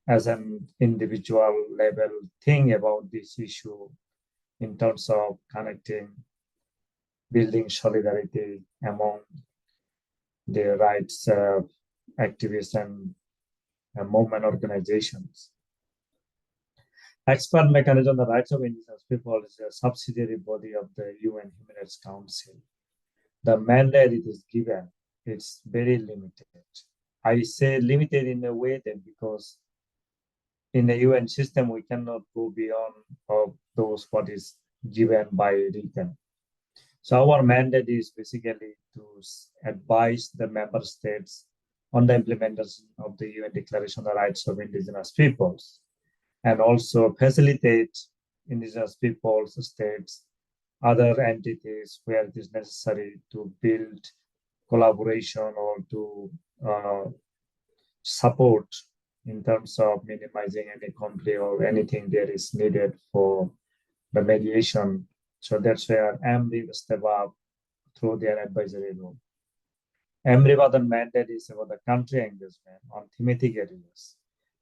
as an individual level, think about this issue in terms of connecting, building solidarity among the rights activists and movement organizations. Expert mechanism on the rights of indigenous people is a subsidiary body of the UN Human Rights Council. The mandate it is given, it's very limited. I say limited in a way that because in the UN system, we cannot go beyond of those what is given by written. So our mandate is basically to advise the member states on the implementation of the UN Declaration on the Rights of Indigenous Peoples, and also facilitate indigenous peoples, states, other entities where it is necessary to build collaboration or to support in terms of minimizing any conflict or anything that is needed for the mediation. So that's where EMRI will step up through their advisory role. EMRI other mandate is about the country engagement on thematic areas.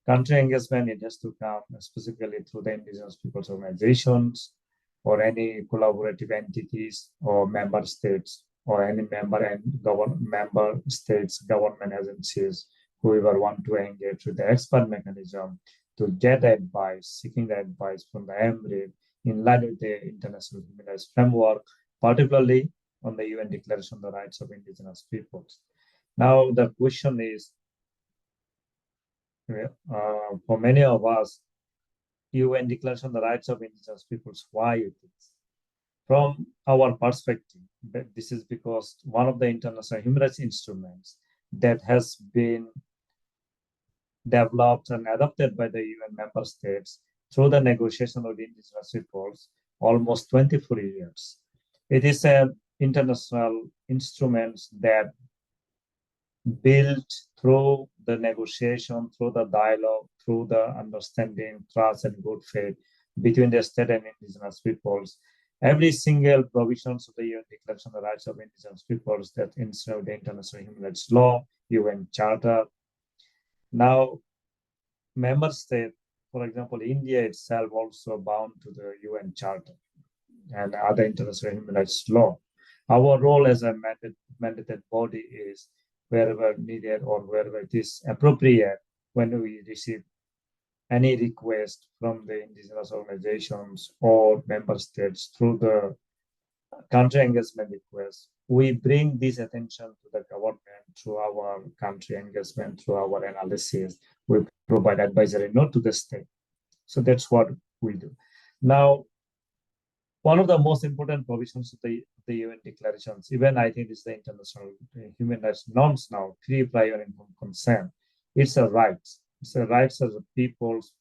Country engagement, it has to come specifically through the indigenous peoples organizations or any collaborative entities or member states or any member states government agencies, whoever want to engage with the expert mechanism to get advice, seeking the advice from the EMRI in line with the international human rights framework, particularly on the UN Declaration on the Rights of Indigenous Peoples. Now the question is, for many of us, UN Declaration on the Rights of Indigenous Peoples, why it is? From our perspective, this is because one of the international human rights instruments that has been developed and adopted by the UN member states through the negotiation of the indigenous peoples almost 24 years. It is an international instrument that built through the negotiation, through the dialogue, through the understanding, trust, and good faith between the state and indigenous peoples. Every single provisions of the UN Declaration on the Rights of Indigenous Peoples that instrument the international human rights law, UN Charter. Now, member state, for example, India itself also bound to the UN Charter and other international human rights law. Our role as a mandated body is wherever needed or wherever it is appropriate, when we receive any request from the indigenous organizations or member states through the country engagement request, we bring this attention to the government through our country engagement, through our analysis. We provide advisory note to the state. So that's what we do. Now, one of the most important provisions of the UN declarations, even I think it's the international human rights norms now, free, prior, and informed consent. It's a right. It's a rights of the peoples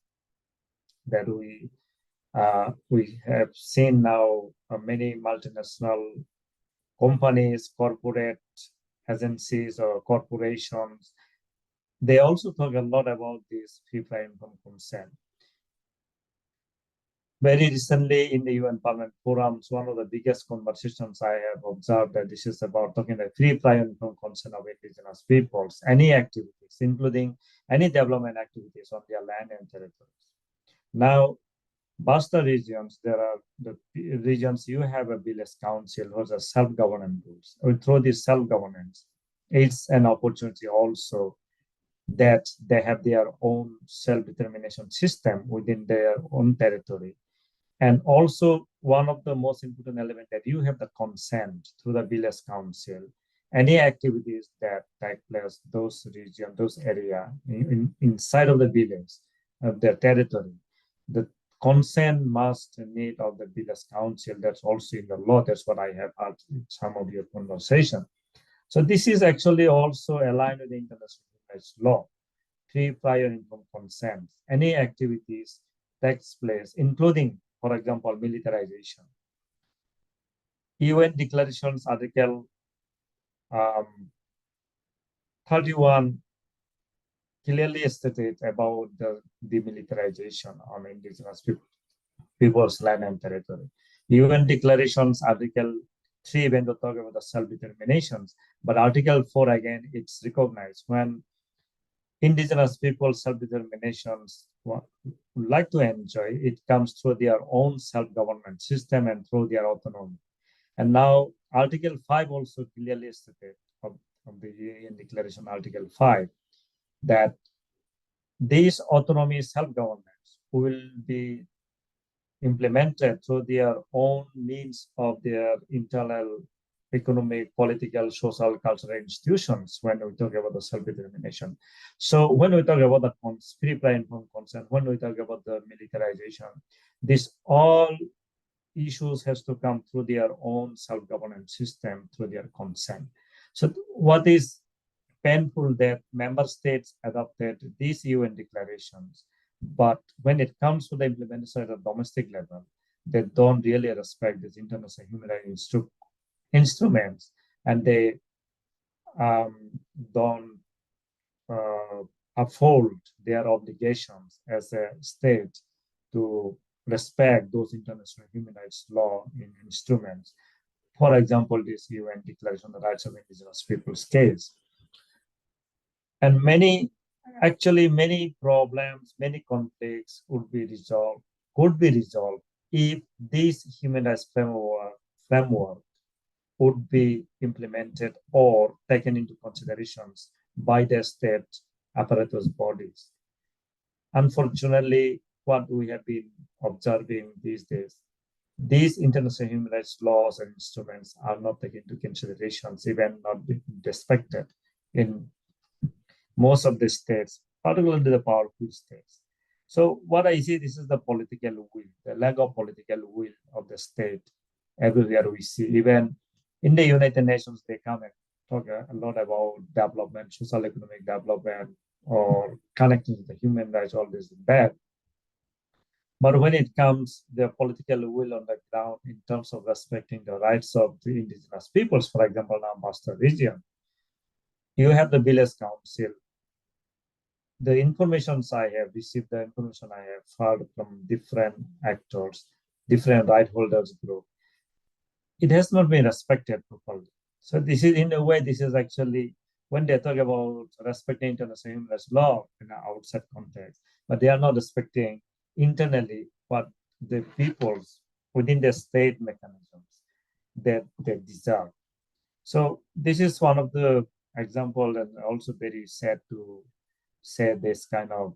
that we have seen now many multinational companies, corporate agencies, or corporations. They also talk a lot about this free, prior, and informed consent. Very recently in the UN Permanent Forums, one of the biggest conversations I have observed that this is about talking about free, prior, and informed consent of indigenous peoples, any activities, including any development activities on their land and territories. Now, Basta regions, there are the regions you have a village council who has self-governance rules. Through this self-governance, it's an opportunity also that they have their own self-determination system within their own territory. And also one of the most important elements that you have the consent through the village council. Any activities that take place, those region, those area inside of the village, of their territory, the consent must need of the village council. That's also in the law. That's what I have heard in some of your conversation. So this is actually also aligned with the international human rights law. Free, prior, and informed consent. Any activities takes place, including, for example, militarization. UN declarations article 31 clearly stated about the demilitarization on indigenous people's land and territory. UN declarations article 3 when they talk about the self-determinations, but article 4 again, it's recognized when indigenous people's self-determinations would like to enjoy, it comes through their own self-government system and through their autonomy. And now Article 5 also clearly stated of the UN Declaration, Article 5, that these autonomy self-governments will be implemented through their own means of their internal economic, political, social, cultural institutions when we talk about the self-determination. So when we talk about the free, prior, and informed consent, when we talk about the militarization, this all issues has to come through their own self-governance system, through their consent. So what is painful that member states adopted these UN declarations, but when it comes to the implementation at a domestic level, they don't really respect these international human rights instruments, and they don't uphold their obligations as a state to respect those international human rights law in instruments. For example, this UN Declaration on the Rights of Indigenous Peoples case. And many problems, many conflicts could be resolved if this human rights framework would be implemented or taken into considerations by the state apparatus bodies. Unfortunately, what we have been observing these days, these international human rights laws and instruments are not taken into considerations, even not being respected in most of the states, particularly the powerful states. So what I see, this is the political will, the lack of political will of the state. Everywhere we see, even in the United Nations, they come and talk a lot about development, social economic development, or connecting to the human rights, all this is bad. But when it comes the political will on the ground in terms of respecting the rights of the indigenous peoples, for example, now Basta region, you have the village council. The information I have received, the information I have heard from different actors, different right holders group, it has not been respected properly. So this is, in a way, this is actually when they talk about respecting international human rights law in an outside context, but they are not respecting internally what the peoples within the state mechanisms that they deserve. So this is one of the examples, and also very sad to say this kind of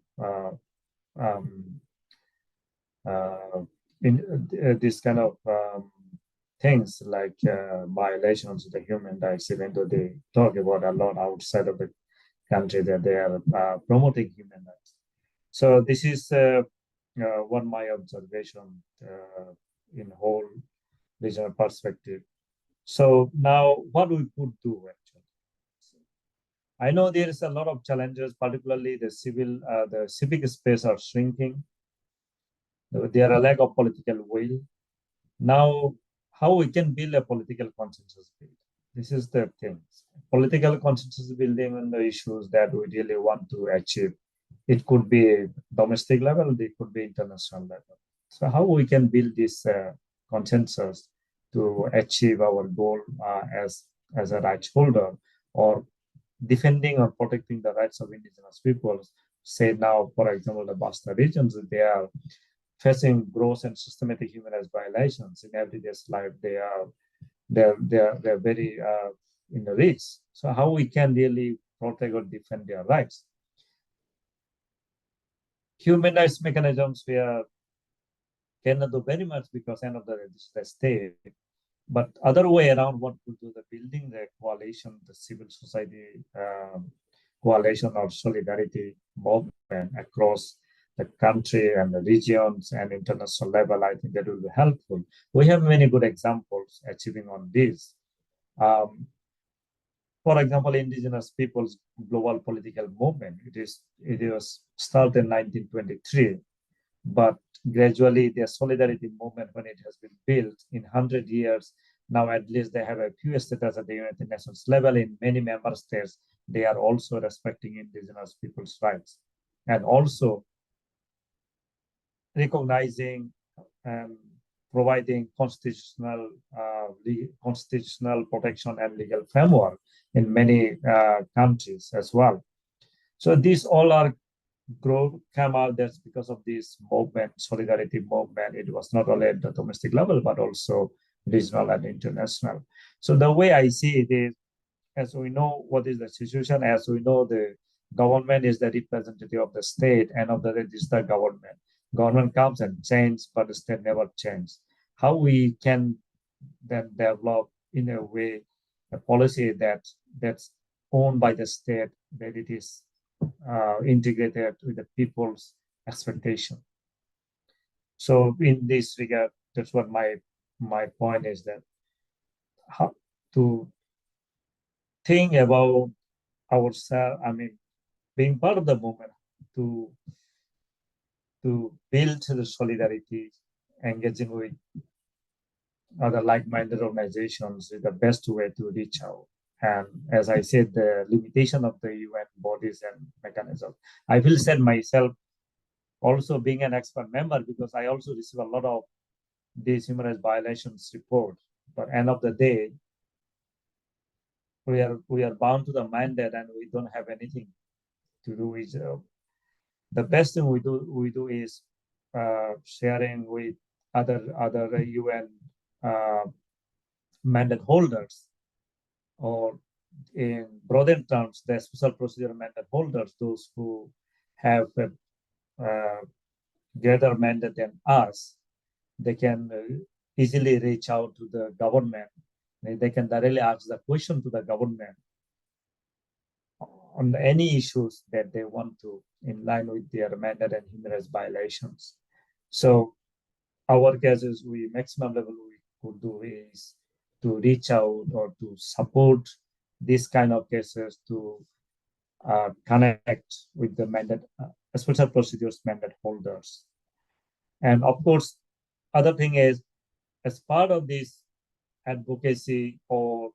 this kind of things like violations of the human rights, even though they talk about a lot outside of the country that they are promoting human rights. So this is one my observation in whole regional perspective. So now what we could do actually. I know there is a lot of challenges, particularly the civic space are shrinking. There are a lack of political will. Now, how we can build a political consensus build? This is the thing. Political consensus building on the issues that we really want to achieve. It could be domestic level, it could be international level. So how we can build this consensus to achieve our goal as a rights holder or defending or protecting the rights of indigenous peoples. Say now, for example, the Basta regions, they are facing gross and systematic human rights violations in everyday life. They're very in the risk. So how we can really protect or defend their rights? Human rights mechanisms cannot do very much because end of the state. But other way around, what would do the building the coalition, the civil society coalition or solidarity movement across the country and the regions and international level, I think that will be helpful. We have many good examples achieving on this. For example, indigenous peoples global political movement. It was started in 1923, but gradually the solidarity movement, when it has been built in 100 years, now at least they have a few status at the United Nations level. In many member states, they are also respecting indigenous people's rights and also recognizing and providing constitutional protection and legal framework in many countries as well. So these all are came out that's because of this movement, solidarity movement. It was not only at the domestic level, but also regional and international. So the way I see it is, as we know what is the situation, as we know the government is the representative of the state and of the registered government. Government comes and changes, but the state never changes. How we can then develop in a way a policy that's owned by the state, that it is integrated with the people's expectation. So in this regard, that's what my point is, that how to think about ourselves, I mean, being part of the movement to build the solidarity, engaging with other like-minded organizations is the best way to reach out. And as I said, the limitation of the UN bodies and mechanisms. I will say myself also being an expert member, because I also receive a lot of these human rights violations report. But end of the day, we are bound to the mandate, and we don't have anything to do with. The best thing we do is sharing with other UN mandate holders, or in broader terms, the special procedure mandate holders, those who have a greater mandate than us. They can easily reach out to the government. They can directly ask the question to the government on any issues that they want to, in line with their mandate and human rights violations. So our cases, maximum level we could do is to reach out or to support this kind of cases, to connect with the mandate, special procedures mandate holders. And of course, other thing is, as part of this advocacy or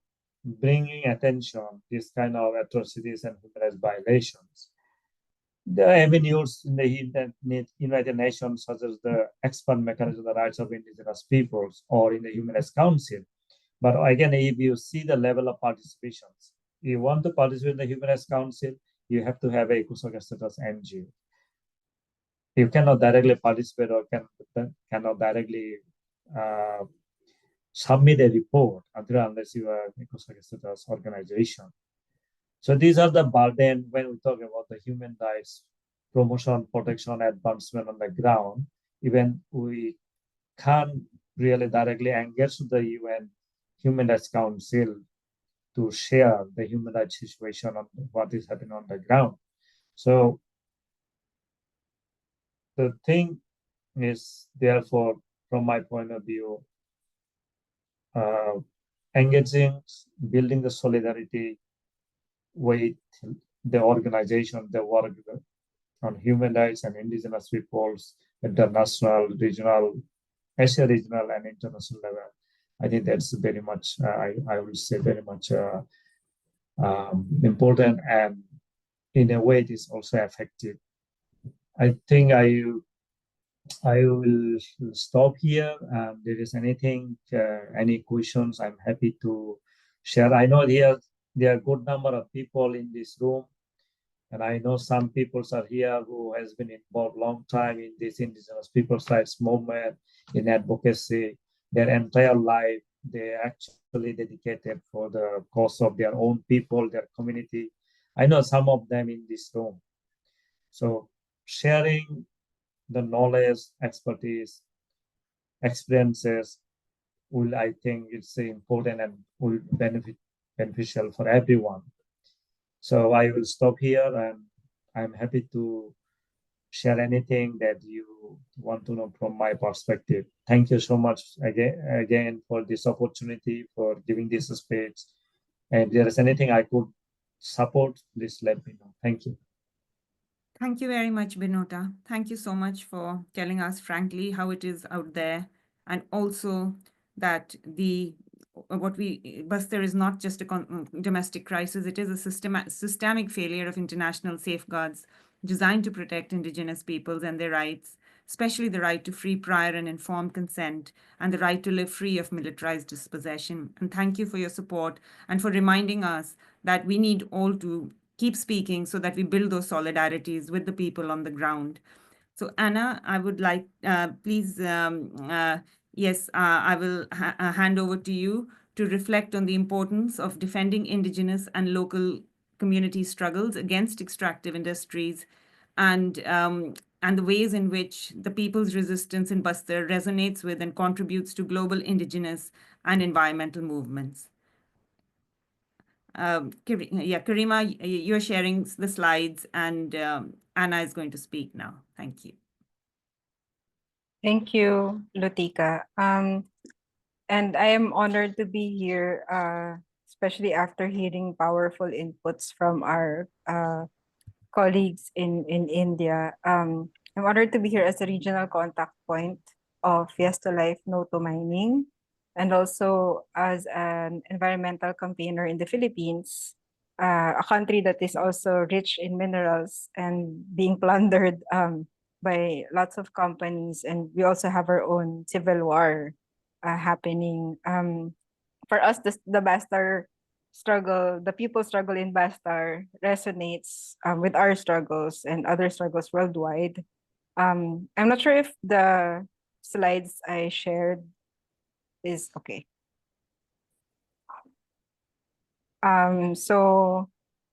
bringing attention this kind of atrocities and human rights violations, there are avenues in the United Nations, such as the expert mechanism of the rights of indigenous peoples or in the Human Rights Council. But again, if you see the level of participations, you want to participate in the Human Rights Council, you have to have a ECOSOC status NGO. You cannot directly participate or cannot directly submit a report unless you are an ECOSOC status organization. So these are the burden when we talk about the human rights promotion, protection, advancement on the ground. Even we can't really directly engage with the UN Human Rights Council to share the human rights situation on what is happening on the ground. So the thing is therefore, from my point of view, engaging, building the solidarity with the organization, the work on human rights and indigenous peoples at the national, regional, Asia regional and international level. I think that's very much, I will say very much important, and in a way it is also effective. I think I will stop here. There is anything, any questions, I'm happy to share. I know there are a good number of people in this room, and I know some people are here who has been involved long time in this indigenous people's rights movement, in advocacy. Their entire life, they actually dedicated for the cause of their own people, their community. I know some of them in this room. So sharing the knowledge, expertise, experiences will, I think it's important and will beneficial for everyone. So I will stop here, and I'm happy to share anything that you want to know from my perspective. Thank you so much again for this opportunity, for giving this speech. And if there is anything I could support, please let me know. Thank you. Thank you very much, Binota. Thank you so much for telling us frankly how it is out there, and also that Bastar is not just a domestic crisis, it is a systemic failure of international safeguards designed to protect indigenous peoples and their rights, especially the right to free, prior, and informed consent, and the right to live free of militarized dispossession. And thank you for your support and for reminding us that we need all to keep speaking so that we build those solidarities with the people on the ground. So Anna, I would like, please, yes, I will hand over to you to reflect on the importance of defending indigenous and local community struggles against extractive industries, and the ways in which the people's resistance in Bastar resonates with and contributes to global indigenous and environmental movements. Karima, you're sharing the slides, and Anna is going to speak now. Thank you. Thank you, Lutika. And I am honored to be here, especially after hearing powerful inputs from our colleagues in India. I'm honored to be here as a regional contact point of Fiesta Life No to Mining, and also as an environmental campaigner in the Philippines, a country that is also rich in minerals and being plundered by lots of companies. And we also have our own civil war happening. For us, the Bastar struggle, the people struggle in Bastar resonates with our struggles and other struggles worldwide. I'm not sure if the slides I shared is okay. So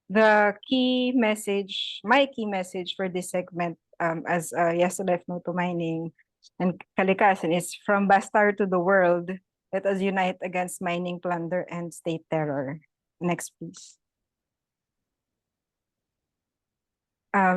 the key message, my key message for this segment as Fiesta Life No to Mining and Kalikasan is from Bastar to the world, let us unite against mining plunder and state terror. Next, please.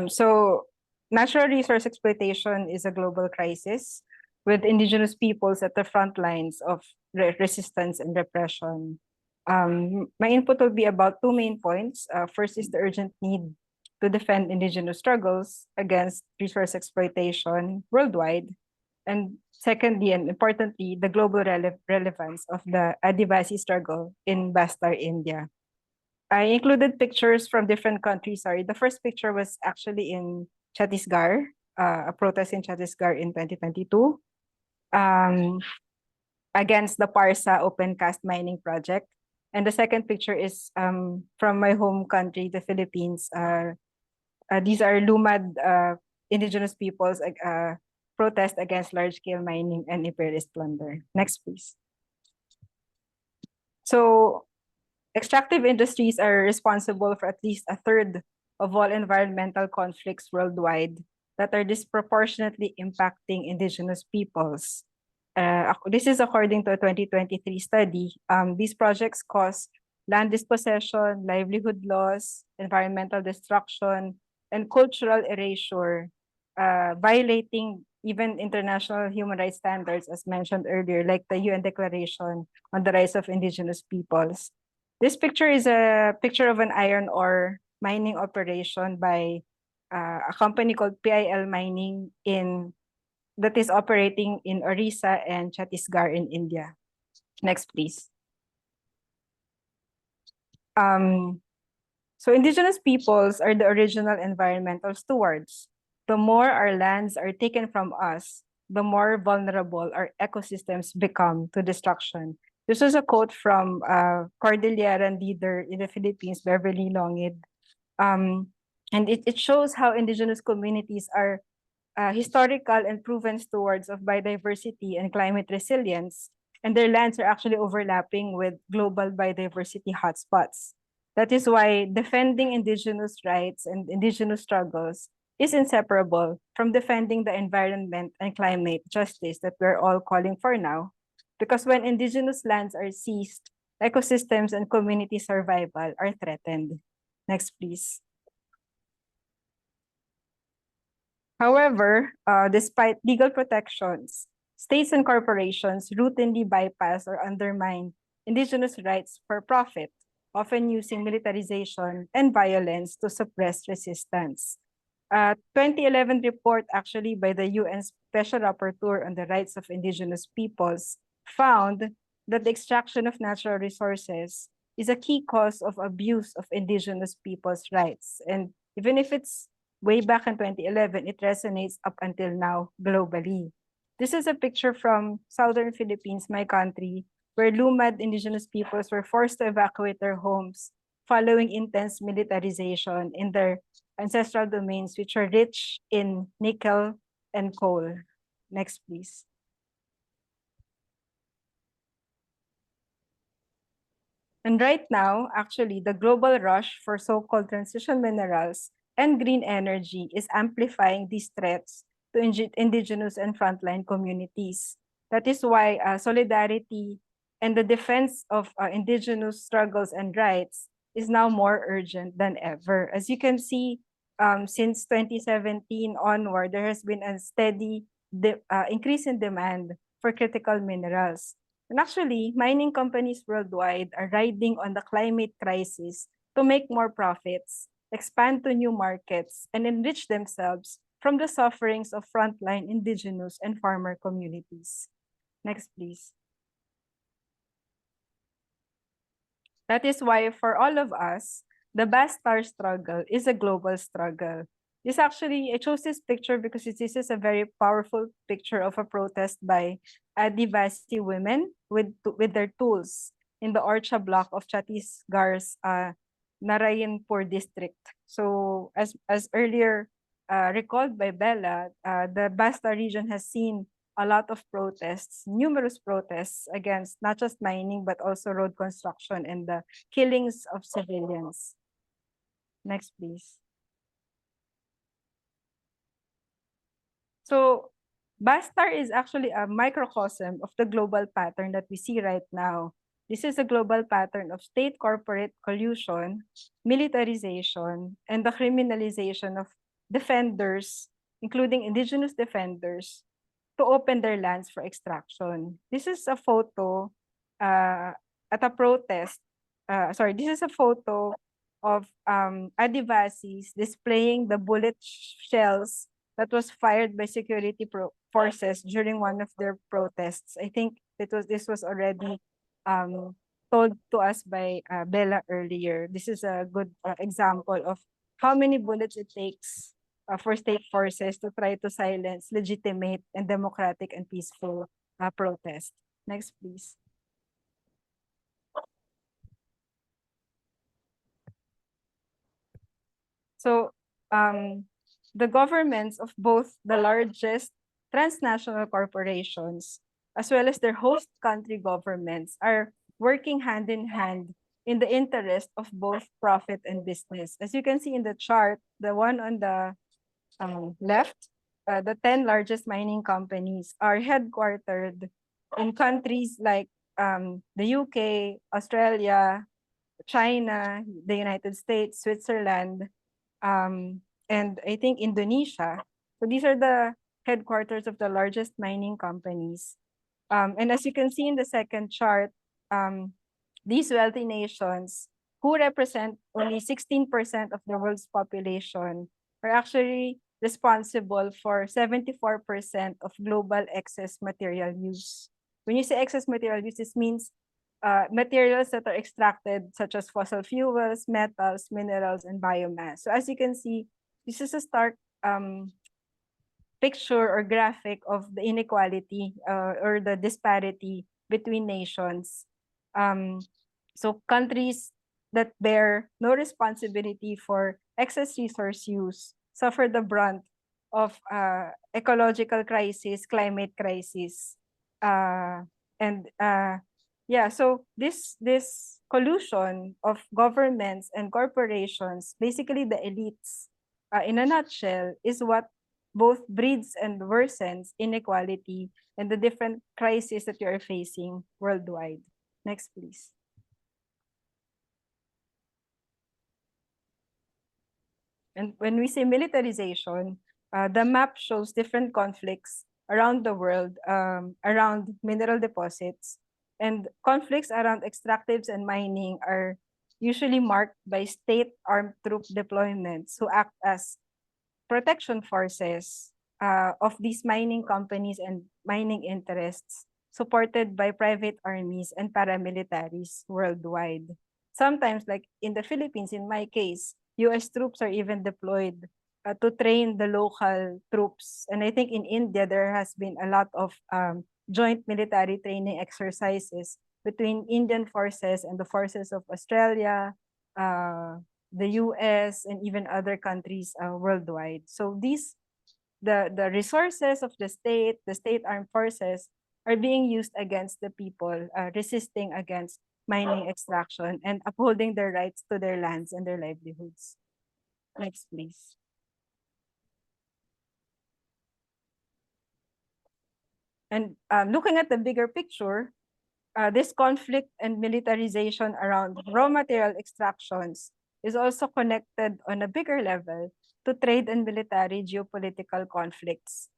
So natural resource exploitation is a global crisis with indigenous peoples at the front lines of resistance and repression. My input will be about two main points. First is the urgent need to defend indigenous struggles against resource exploitation worldwide. And secondly, and importantly, the global relevance of the Adivasi struggle in Bastar, India. I included pictures from different countries. Sorry, the first picture was actually in Chhattisgarh, a protest in Chhattisgarh in 2022 against the Parsa open cast mining project. And the second picture is from my home country, the Philippines. These are Lumad indigenous peoples protest against large-scale mining and imperialist plunder. Next, please. So extractive industries are responsible for at least a third of all environmental conflicts worldwide that are disproportionately impacting indigenous peoples. This is according to a 2023 study. These projects cause land dispossession, livelihood loss, environmental destruction, and cultural erasure, violating even international human rights standards, as mentioned earlier, like the UN Declaration on the Rights of Indigenous Peoples. This picture is a picture of an iron ore mining operation by a company called PIL Mining that is operating in Orissa and Chhattisgarh in India. Next, please. So indigenous peoples are the original environmental stewards. The more our lands are taken from us, the more vulnerable our ecosystems become to destruction. This is a quote from Cordilleran leader in the Philippines, Beverly Longid. And it shows how indigenous communities are historical and proven stewards of biodiversity and climate resilience, and their lands are actually overlapping with global biodiversity hotspots. That is why defending indigenous rights and indigenous struggles is inseparable from defending the environment and climate justice that we're all calling for now. Because when indigenous lands are seized, ecosystems and community survival are threatened. Next, please. However, despite legal protections, states and corporations routinely bypass or undermine indigenous rights for profit, often using militarization and violence to suppress resistance. 2011 report actually by the UN Special Rapporteur on the Rights of Indigenous Peoples found that the extraction of natural resources is a key cause of abuse of indigenous people's rights. And even if it's way back in 2011, it resonates up until now globally. This is a picture from Southern Philippines, my country, where Lumad indigenous peoples were forced to evacuate their homes following intense militarization in their ancestral domains, which are rich in nickel and coal. Next, please. And right now, actually, the global rush for so-called transition minerals and green energy is amplifying these threats to indigenous and frontline communities. That is why solidarity and the defense of indigenous struggles and rights is now more urgent than ever. As you can see, since 2017 onward, there has been a steady increase in demand for critical minerals. And actually, mining companies worldwide are riding on the climate crisis to make more profits, expand to new markets, and enrich themselves from the sufferings of frontline indigenous and farmer communities. Next, please. That is why for all of us, the Bastar struggle is a global struggle. This actually, I chose this picture because this is a very powerful picture of a protest by Adivasi women with their tools in the Orcha block of Chhattisgarh's Narayanpur district. So as earlier recalled by Bella, the Basta region has seen a lot of protests, numerous protests against not just mining, but also road construction and the killings of civilians. Next, please. So Bastar is actually a microcosm of the global pattern that we see right now. This is a global pattern of state-corporate collusion, militarization, and the criminalization of defenders, including indigenous defenders, to open their lands for extraction. This is a photo at a protest. This is a photo of Adivasis displaying the bullet shells that was fired by security forces during one of their protests. I think this was already told to us by Bella earlier. This is a good example of how many bullets it takes for state forces to try to silence legitimate and democratic and peaceful protest. Next, please. So the governments of both the largest transnational corporations as well as their host country governments are working hand in hand in the interest of both profit and business. As you can see in the chart, the one on the left, the 10 largest mining companies are headquartered in countries like the UK, Australia, China, the United States, Switzerland, and I think Indonesia. So these are the headquarters of the largest mining companies. And as you can see in the second chart, these wealthy nations who represent only 16% of the world's population are actually responsible for 74% of global excess material use. When you say excess material use, this means materials that are extracted, such as fossil fuels, metals, minerals, and biomass. So as you can see, this is a stark picture or graphic of the inequality or the disparity between nations. So countries that bear no responsibility for excess resource use suffer the brunt of ecological crisis, climate crisis, yeah. So this collusion of governments and corporations, basically the elites, in a nutshell, is what both breeds and worsens inequality and the different crises that you are facing worldwide. Next, please. And when we say militarization, the map shows different conflicts around the world, around mineral deposits. And conflicts around extractives and mining are usually marked by state armed troop deployments who act as protection forces of these mining companies and mining interests, supported by private armies and paramilitaries worldwide. Sometimes, like in the Philippines, in my case, US troops are even deployed to train the local troops. And I think in India, there has been a lot of joint military training exercises between Indian forces and the forces of Australia, the US, and even other countries worldwide. So the resources of the state armed forces, are being used against the people resisting against mining extraction and upholding their rights to their lands and their livelihoods. Next, please. And looking at the bigger picture, this conflict and militarization around raw material extractions is also connected on a bigger level to trade and military geopolitical conflicts.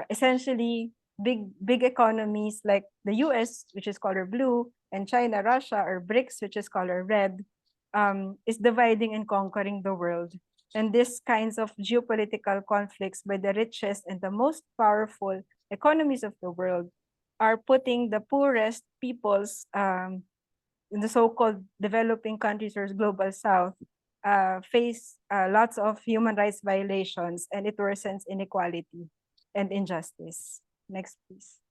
Essentially, big economies like the US, which is color blue, and China, Russia, or BRICS, which is color red, is dividing and conquering the world. And these kinds of geopolitical conflicts by the richest and the most powerful economies of the world are putting the poorest peoples in the so-called developing countries or global south face lots of human rights violations, and it worsens inequality and injustice. Next, please.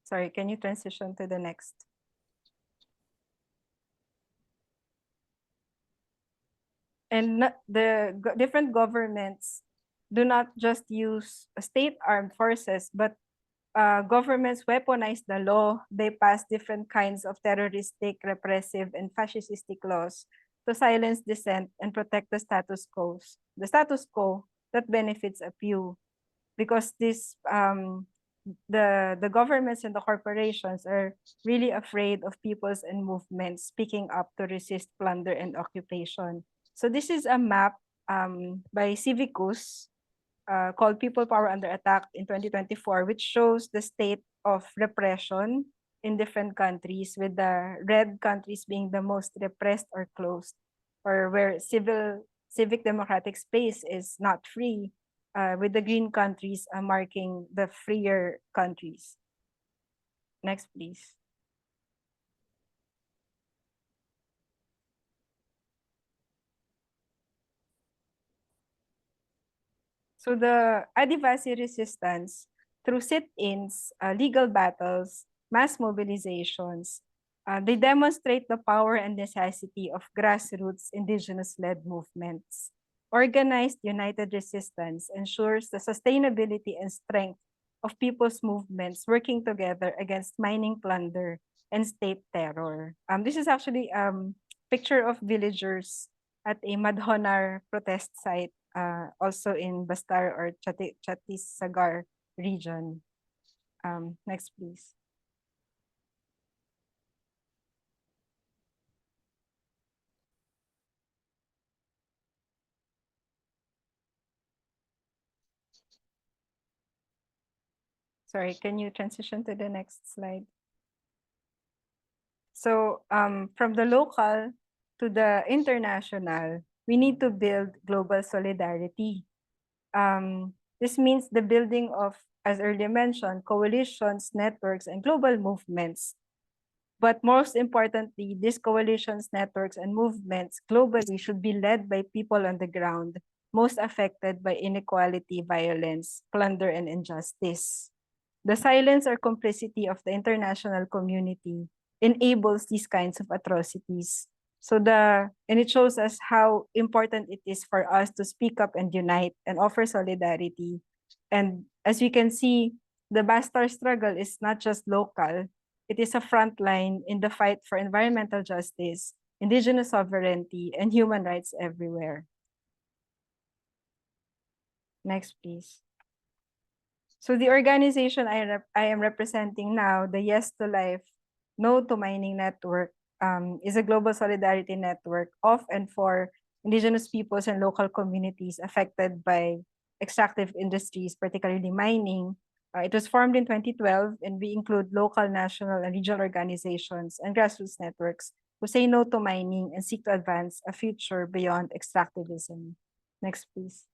Sorry, can you transition to the next? And different governments do not just use state armed forces, but governments weaponize the law. They pass different kinds of terroristic, repressive, and fascistic laws to silence dissent and protect the status quo. The status quo that benefits a few, because the governments and the corporations are really afraid of peoples and movements speaking up to resist plunder and occupation. So this is a map by Civicus called People Power Under Attack in 2024, which shows the state of repression in different countries, with the red countries being the most repressed or closed, or where civic democratic space is not free, with the green countries marking the freer countries. Next, please. So the Adivasi resistance through sit-ins, legal battles, mass mobilizations, they demonstrate the power and necessity of grassroots indigenous-led movements. Organized, united resistance ensures the sustainability and strength of people's movements working together against mining plunder and state terror. This is actually a picture of villagers at a Madhonar protest site, also in Bastar or Chhattisgarh region. Next, please. Sorry, can you transition to the next slide? So from the local to the international, we need to build global solidarity. This means the building of, as earlier mentioned, coalitions, networks, and global movements. But most importantly, these coalitions, networks, and movements globally should be led by people on the ground, most affected by inequality, violence, plunder, and injustice. The silence or complicity of the international community enables these kinds of atrocities. And it shows us how important it is for us to speak up and unite and offer solidarity. And as we can see, the Bastard struggle is not just local, it is a front line in the fight for environmental justice, indigenous sovereignty, and human rights everywhere. Next, please. So the organization I am representing now, the Yes to Life, No to Mining Network, is a global solidarity network of and for indigenous peoples and local communities affected by extractive industries, particularly mining. It was formed in 2012, and we include local, national, and regional organizations and grassroots networks who say no to mining and seek to advance a future beyond extractivism. Next, please.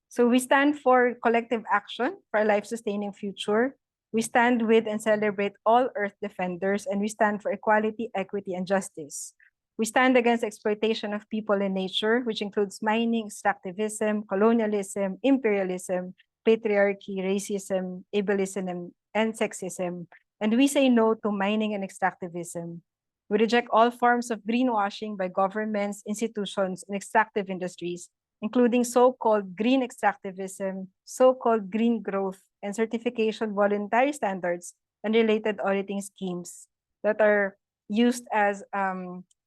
So we stand for collective action for a life-sustaining future. We stand with and celebrate all Earth defenders, and we stand for equality, equity, and justice. We stand against exploitation of people and nature, which includes mining, extractivism, colonialism, imperialism, patriarchy, racism, ableism, and sexism. And we say no to mining and extractivism. We reject all forms of greenwashing by governments, institutions, and extractive industries, including so-called green extractivism, so-called green growth, and certification voluntary standards and related auditing schemes that are used as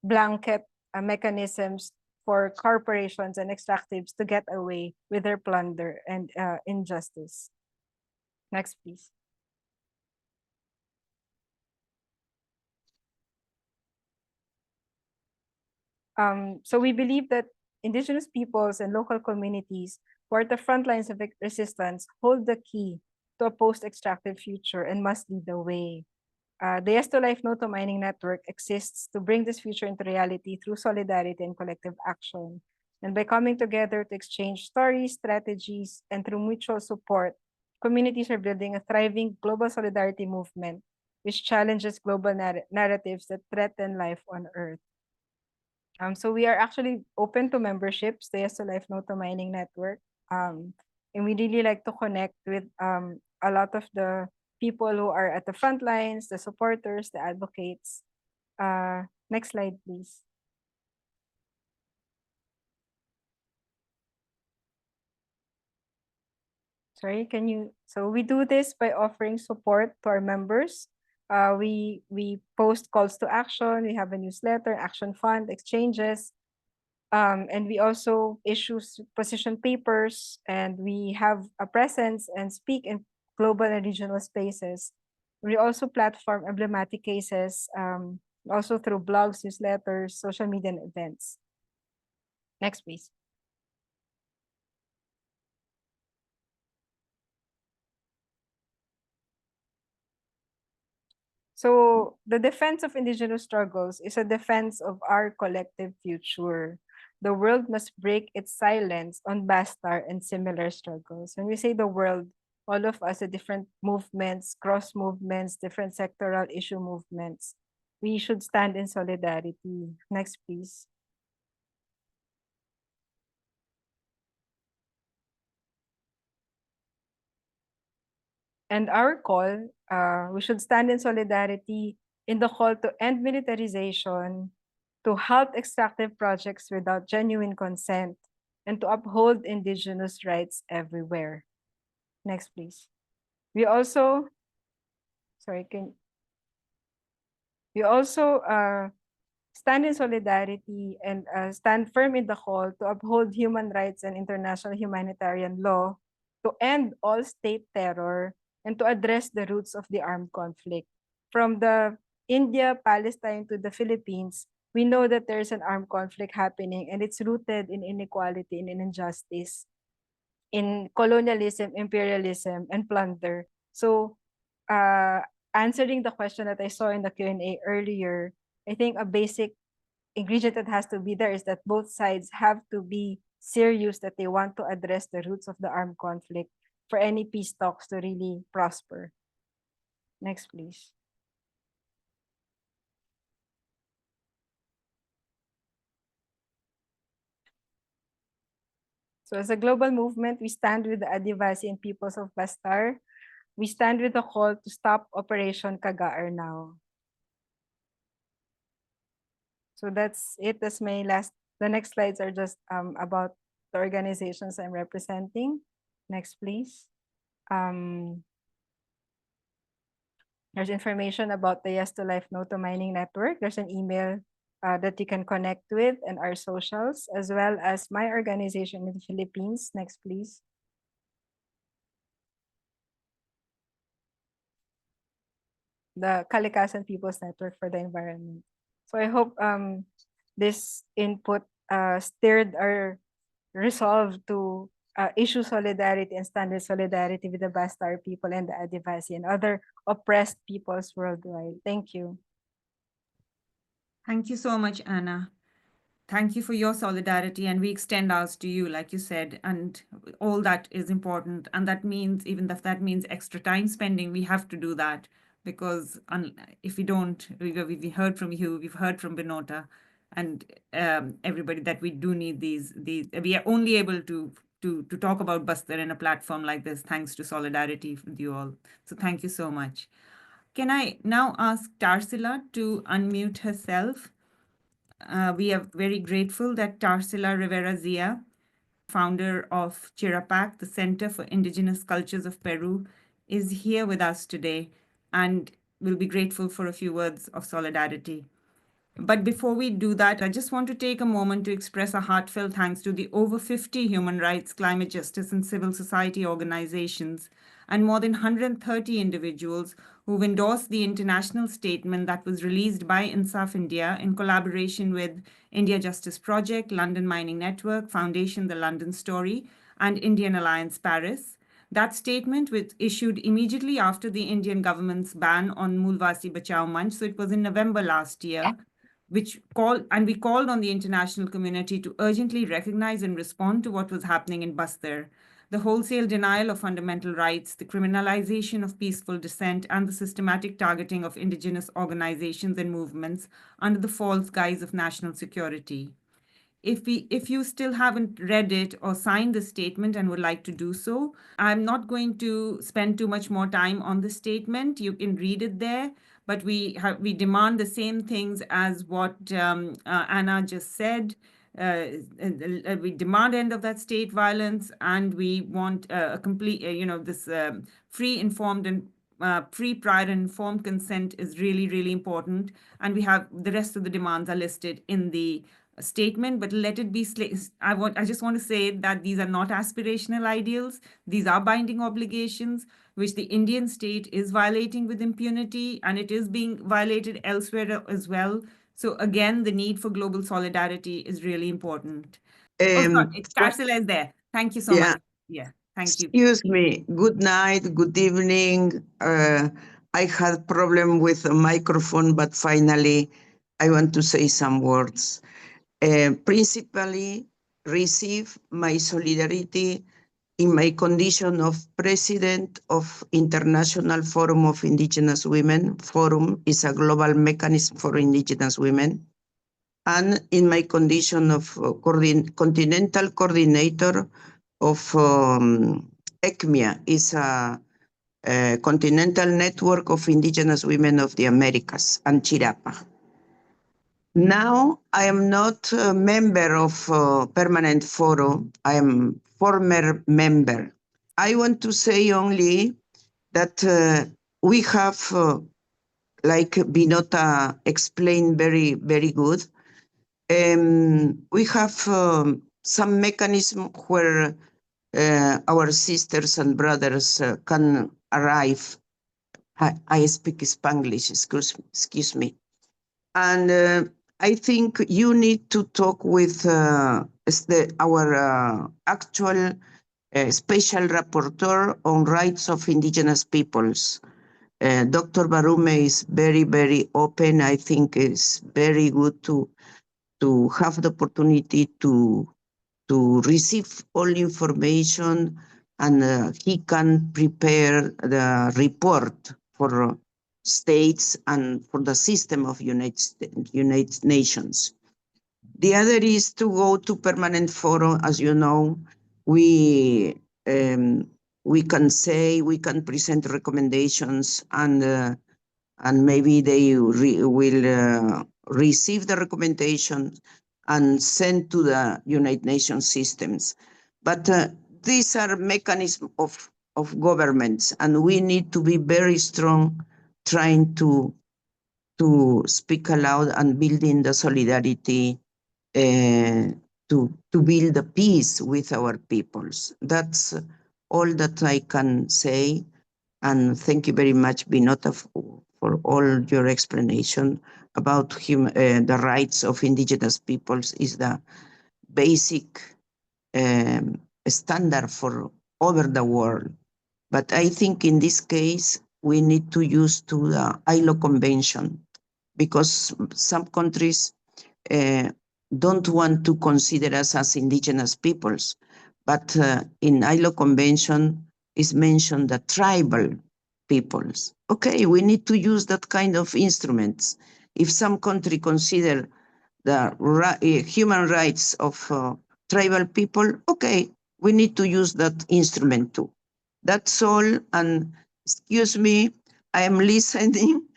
blanket mechanisms for corporations and extractives to get away with their plunder and injustice. Next, please. So we believe that indigenous peoples and local communities who are at the front lines of resistance hold the key to a post-extractive future and must lead the way. The Yes to Life No to Mining Network exists to bring this future into reality through solidarity and collective action. And by coming together to exchange stories, strategies, and through mutual support, communities are building a thriving global solidarity movement which challenges global narratives that threaten life on Earth. So we are actually open to memberships, the Yes to Life No to Mining Network. And we really like to connect with a lot of the people who are at the front lines, the supporters, the advocates. Next slide, please. Sorry, can you? So we do this by offering support to our members. We post calls to action. We have a newsletter, action fund, exchanges. And we also issue position papers, and we have a presence and speak in global and regional spaces. We also platform emblematic cases, also through blogs, newsletters, social media, and events. Next, please. So the defense of indigenous struggles is a defense of our collective future. The world must break its silence on Bastard and similar struggles. When we say the world, all of us, the different movements, cross movements, different sectoral issue movements, we should stand in solidarity. Next, please. And our call, we should stand in solidarity in the call to end militarization, to halt extractive projects without genuine consent, and to uphold indigenous rights everywhere. Next, please. We also, stand in solidarity and stand firm in the call to uphold human rights and international humanitarian law, to end all state terror, and to address the roots of the armed conflict. From the India, Palestine to the Philippines, we know that there's an armed conflict happening, and it's rooted in inequality and in injustice, in colonialism, imperialism, and plunder. So, answering the question that I saw in the Q&A earlier, I think a basic ingredient that has to be there is that both sides have to be serious that they want to address the roots of the armed conflict for any peace talks to really prosper. Next, please. So as a global movement, we stand with the Adivasi and peoples of Bastar. We stand with the call to stop Operation Kagaar now. So that's it. That's my last. The next slides are just about the organizations I'm representing. Next, please. There's information about the Yes to Life No to Mining Network. There's an email that you can connect with, and our socials, as well as my organization in the Philippines. Next, please. The Kalikasan People's Network for the Environment. So I hope this input stirred our resolve to issue solidarity and stand in solidarity with the Bastar people and the Adivasi and other oppressed peoples worldwide. Thank you. Thank you so much, Anna. Thank you for your solidarity, and we extend ours to you, like you said, and all that is important. And that means, even if that means extra time spending, we have to do that, because if we don't, we heard from you, we've heard from Binota, and everybody, that we do need these. We are only able to talk about Bastar in a platform like this, thanks to solidarity with you all. So thank you so much. Can I now ask Tarsila to unmute herself? We are very grateful that Tarsila Rivera Zia, founder of Chirapac, the Center for Indigenous Cultures of Peru, is here with us today, and we'll be grateful for a few words of solidarity. But before we do that, I just want to take a moment to express a heartfelt thanks to the over 50 human rights, climate justice, and civil society organizations, and more than 130 individuals who've endorsed the international statement that was released by INSAF India in collaboration with India Justice Project, London Mining Network, Foundation The London Story, and Indian Alliance Paris. That statement was issued immediately after the Indian government's ban on Mulvasi Bachao Manch, so it was in November last year, we called on the international community to urgently recognize and respond to what was happening in Bastar. The wholesale denial of fundamental rights, the criminalization of peaceful dissent, and the systematic targeting of indigenous organizations and movements under the false guise of national security. If you still haven't read it or signed the statement and would like to do so, I'm not going to spend too much more time on the statement. You can read it there, but we demand the same things as what Anna just said. We demand end of that state violence, and we want a complete, this free, informed, and free, prior, and informed consent is really, really important. And we have the rest of the demands are listed in the statement, but let it be. I just want to say that these are not aspirational ideals. These are binding obligations, which the Indian state is violating with impunity, and it is being violated elsewhere as well. So again, the need for global solidarity is really important. Tarsila is there. Thank you so much. Yeah, thank you. Excuse me. Good night, good evening. I had problem with the microphone, but finally I want to say some words. Principally, receive my solidarity in my condition of president of International Forum of Indigenous Women. Forum is a global mechanism for indigenous women. And in my condition of continental coordinator of ECMIA, is a continental network of indigenous women of the Americas, and Chirapa. Now, I am not a member of Permanent Forum. I am former member. I want to say only that we have, like Binota explained very, very good, we have some mechanism where our sisters and brothers can arrive. I speak Spanglish, excuse me. And I think you need to talk with our actual special rapporteur on rights of indigenous peoples. Dr. Barume is very, very open. I think it's very good to have the opportunity to receive all information, and he can prepare the report for states and for the system of United Nations. The other is to go to permanent forum. As you know, we we can present recommendations, and maybe they will receive the recommendations and send to the United Nations systems. But these are mechanisms of governments, and we need to be very strong trying to speak aloud and building the solidarity to build a peace with our peoples. That's all that I can say. And thank you very much, Binota, for all your explanation about the rights of indigenous peoples is the basic standard for over the world. But I think in this case, we need to use to the ILO Convention, because some countries don't want to consider us as indigenous peoples. But in ILO Convention is mentioned the tribal peoples. Okay, we need to use that kind of instruments. If some country consider the human rights of tribal people, okay, we need to use that instrument too. That's all. And excuse me, I am listening,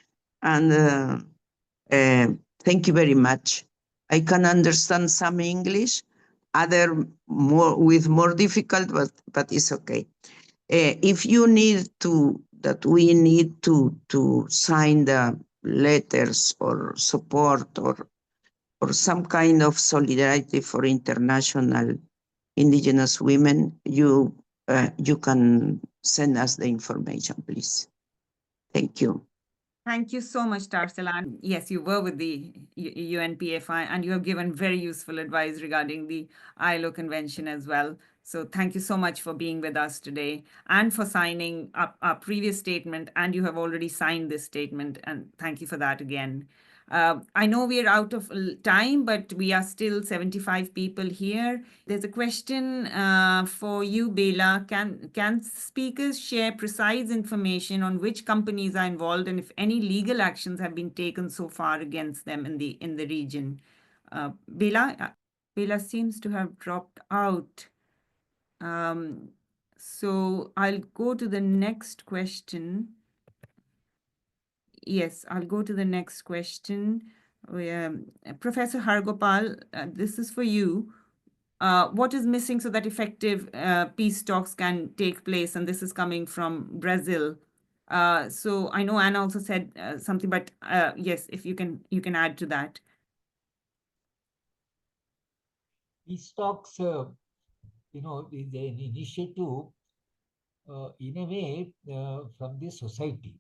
and thank you very much. I can understand some English, other more with more difficult, but it's okay. If you need that we need to sign the letters or support or some kind of solidarity for international indigenous women, you can send us the information, please. Thank you. Thank you so much, Tarsila. And yes, you were with the UNPFI, and you have given very useful advice regarding the ILO convention as well. So thank you so much for being with us today and for signing up our previous statement. And you have already signed this statement, and thank you for that again. I know we are out of time, but we are still 75 people here. There's a question for you, Bela. Can speakers share precise information on which companies are involved and if any legal actions have been taken so far against them in the region? Bela seems to have dropped out. So I'll go to the next question. Yes, I'll go to the next question. Professor Hargopal, this is for you. What is missing so that effective peace talks can take place? And this is coming from Brazil. So I know Anna also said something, but yes, if you can add to that. Peace talks, is an initiative, in a way, from the society.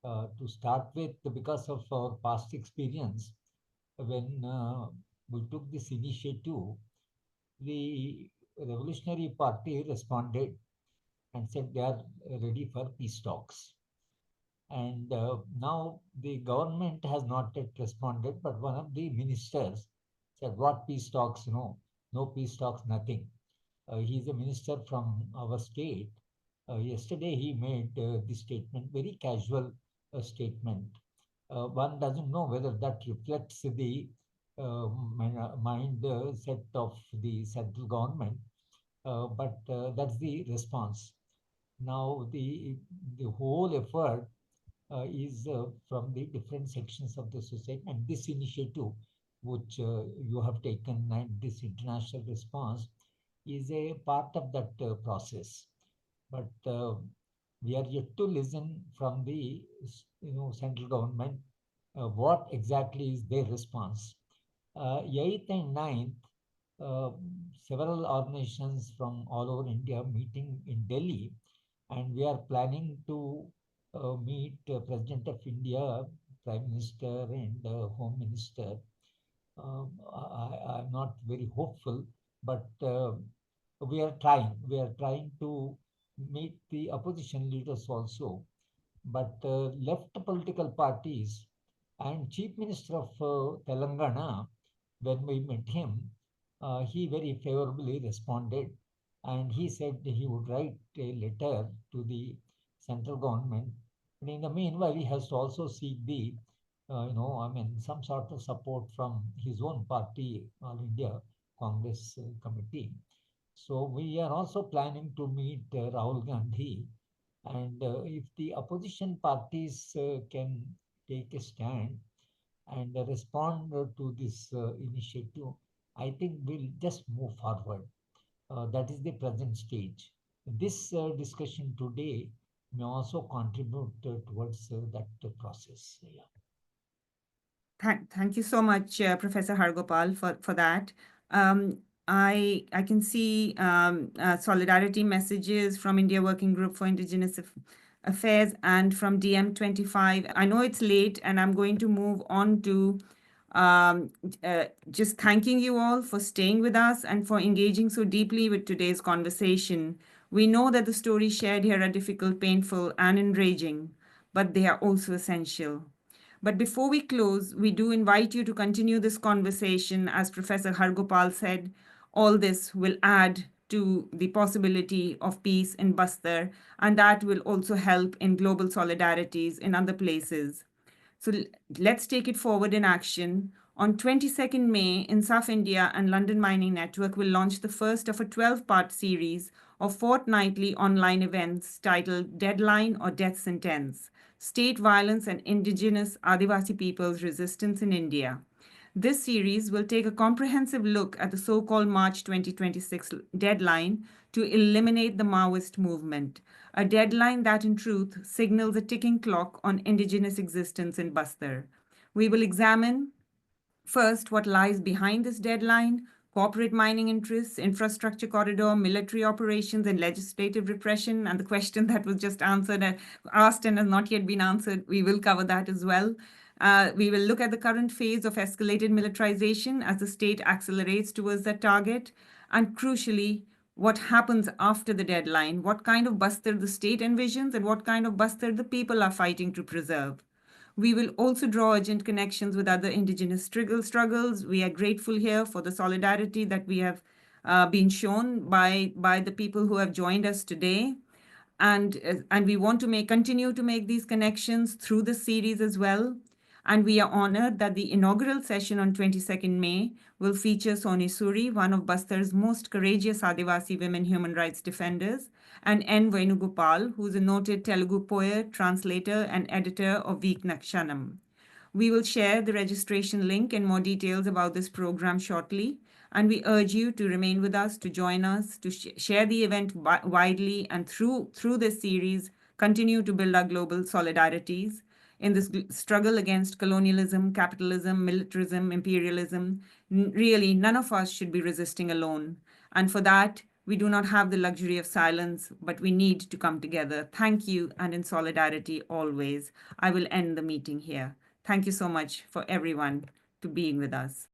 To start with, because of our past experience, when we took this initiative, the Revolutionary Party responded and said they are ready for peace talks. And now the government has not yet responded, but one of the ministers said, what peace talks? No peace talks, nothing. He's a minister from our state. Yesterday he made this statement, very casual statement. One doesn't know whether that reflects the mindset of the central government, but that's the response. Now the whole effort is from the different sections of the society, and this initiative which you have taken and this international response is a part of that process. But we are yet to listen from the central government what exactly is their response. 8th and 9th, several organizations from all over India meeting in Delhi, and we are planning to meet President of India, Prime Minister, and Home Minister I'm not very hopeful, but we are trying. We are trying to meet the opposition leaders also. But left political parties and Chief Minister of Telangana, when we met him, he very favorably responded, and he said he would write a letter to the central government. And in the meanwhile, he has to also seek the, some sort of support from his own party, All India Congress Committee. So we are also planning to meet Rahul Gandhi, and if the opposition parties can take a stand and respond to this initiative, I think we'll just move forward. That is the present stage. This discussion today may also contribute towards that process. Yeah. Thank you so much, Professor Hargopal, for that. I can see solidarity messages from India Working Group for Indigenous Affairs and from DM25. I know it's late, and I'm going to move on to just thanking you all for staying with us and for engaging so deeply with today's conversation. We know that the stories shared here are difficult, painful, and enraging, but they are also essential. But before we close, we do invite you to continue this conversation. As Professor Hargopal said, all this will add to the possibility of peace in Bastar, and that will also help in global solidarities in other places. So let's take it forward in action. On 22nd May, Insaf India and London Mining Network will launch the first of a 12-part series of fortnightly online events titled Deadline or Death Sentence: State Violence and Indigenous Adivasi Peoples' Resistance in India. This series will take a comprehensive look at the so-called March 2026 deadline to eliminate the Maoist movement, a deadline that in truth signals a ticking clock on indigenous existence in Bastar. We will examine first what lies behind this deadline: corporate mining interests, infrastructure corridor, military operations, and legislative repression. And the question that was just asked and has not yet been answered, we will cover that as well. We will look at the current phase of escalated militarization as the state accelerates towards that target. And crucially, what happens after the deadline, what kind of Bastar the state envisions, and what kind of Bastar the people are fighting to preserve. We will also draw urgent connections with other indigenous struggles. We are grateful here for the solidarity that we have been shown by the people who have joined us today. And we want to continue to make these connections through the series as well. And we are honored that the inaugural session on 22nd May will feature Soni Suri, one of Bastar's most courageous Adivasi women human rights defenders, and N. Venugopal, who is a noted Telugu poet, translator, and editor of Veek Nakshanam. We will share the registration link and more details about this program shortly, and we urge you to remain with us, to join us, to share the event widely, and through this series, continue to build our global solidarities. In this struggle against colonialism, capitalism, militarism, imperialism, really none of us should be resisting alone. And for that, we do not have the luxury of silence, but we need to come together. Thank you, and in solidarity always. I will end the meeting here. Thank you so much for everyone to being with us.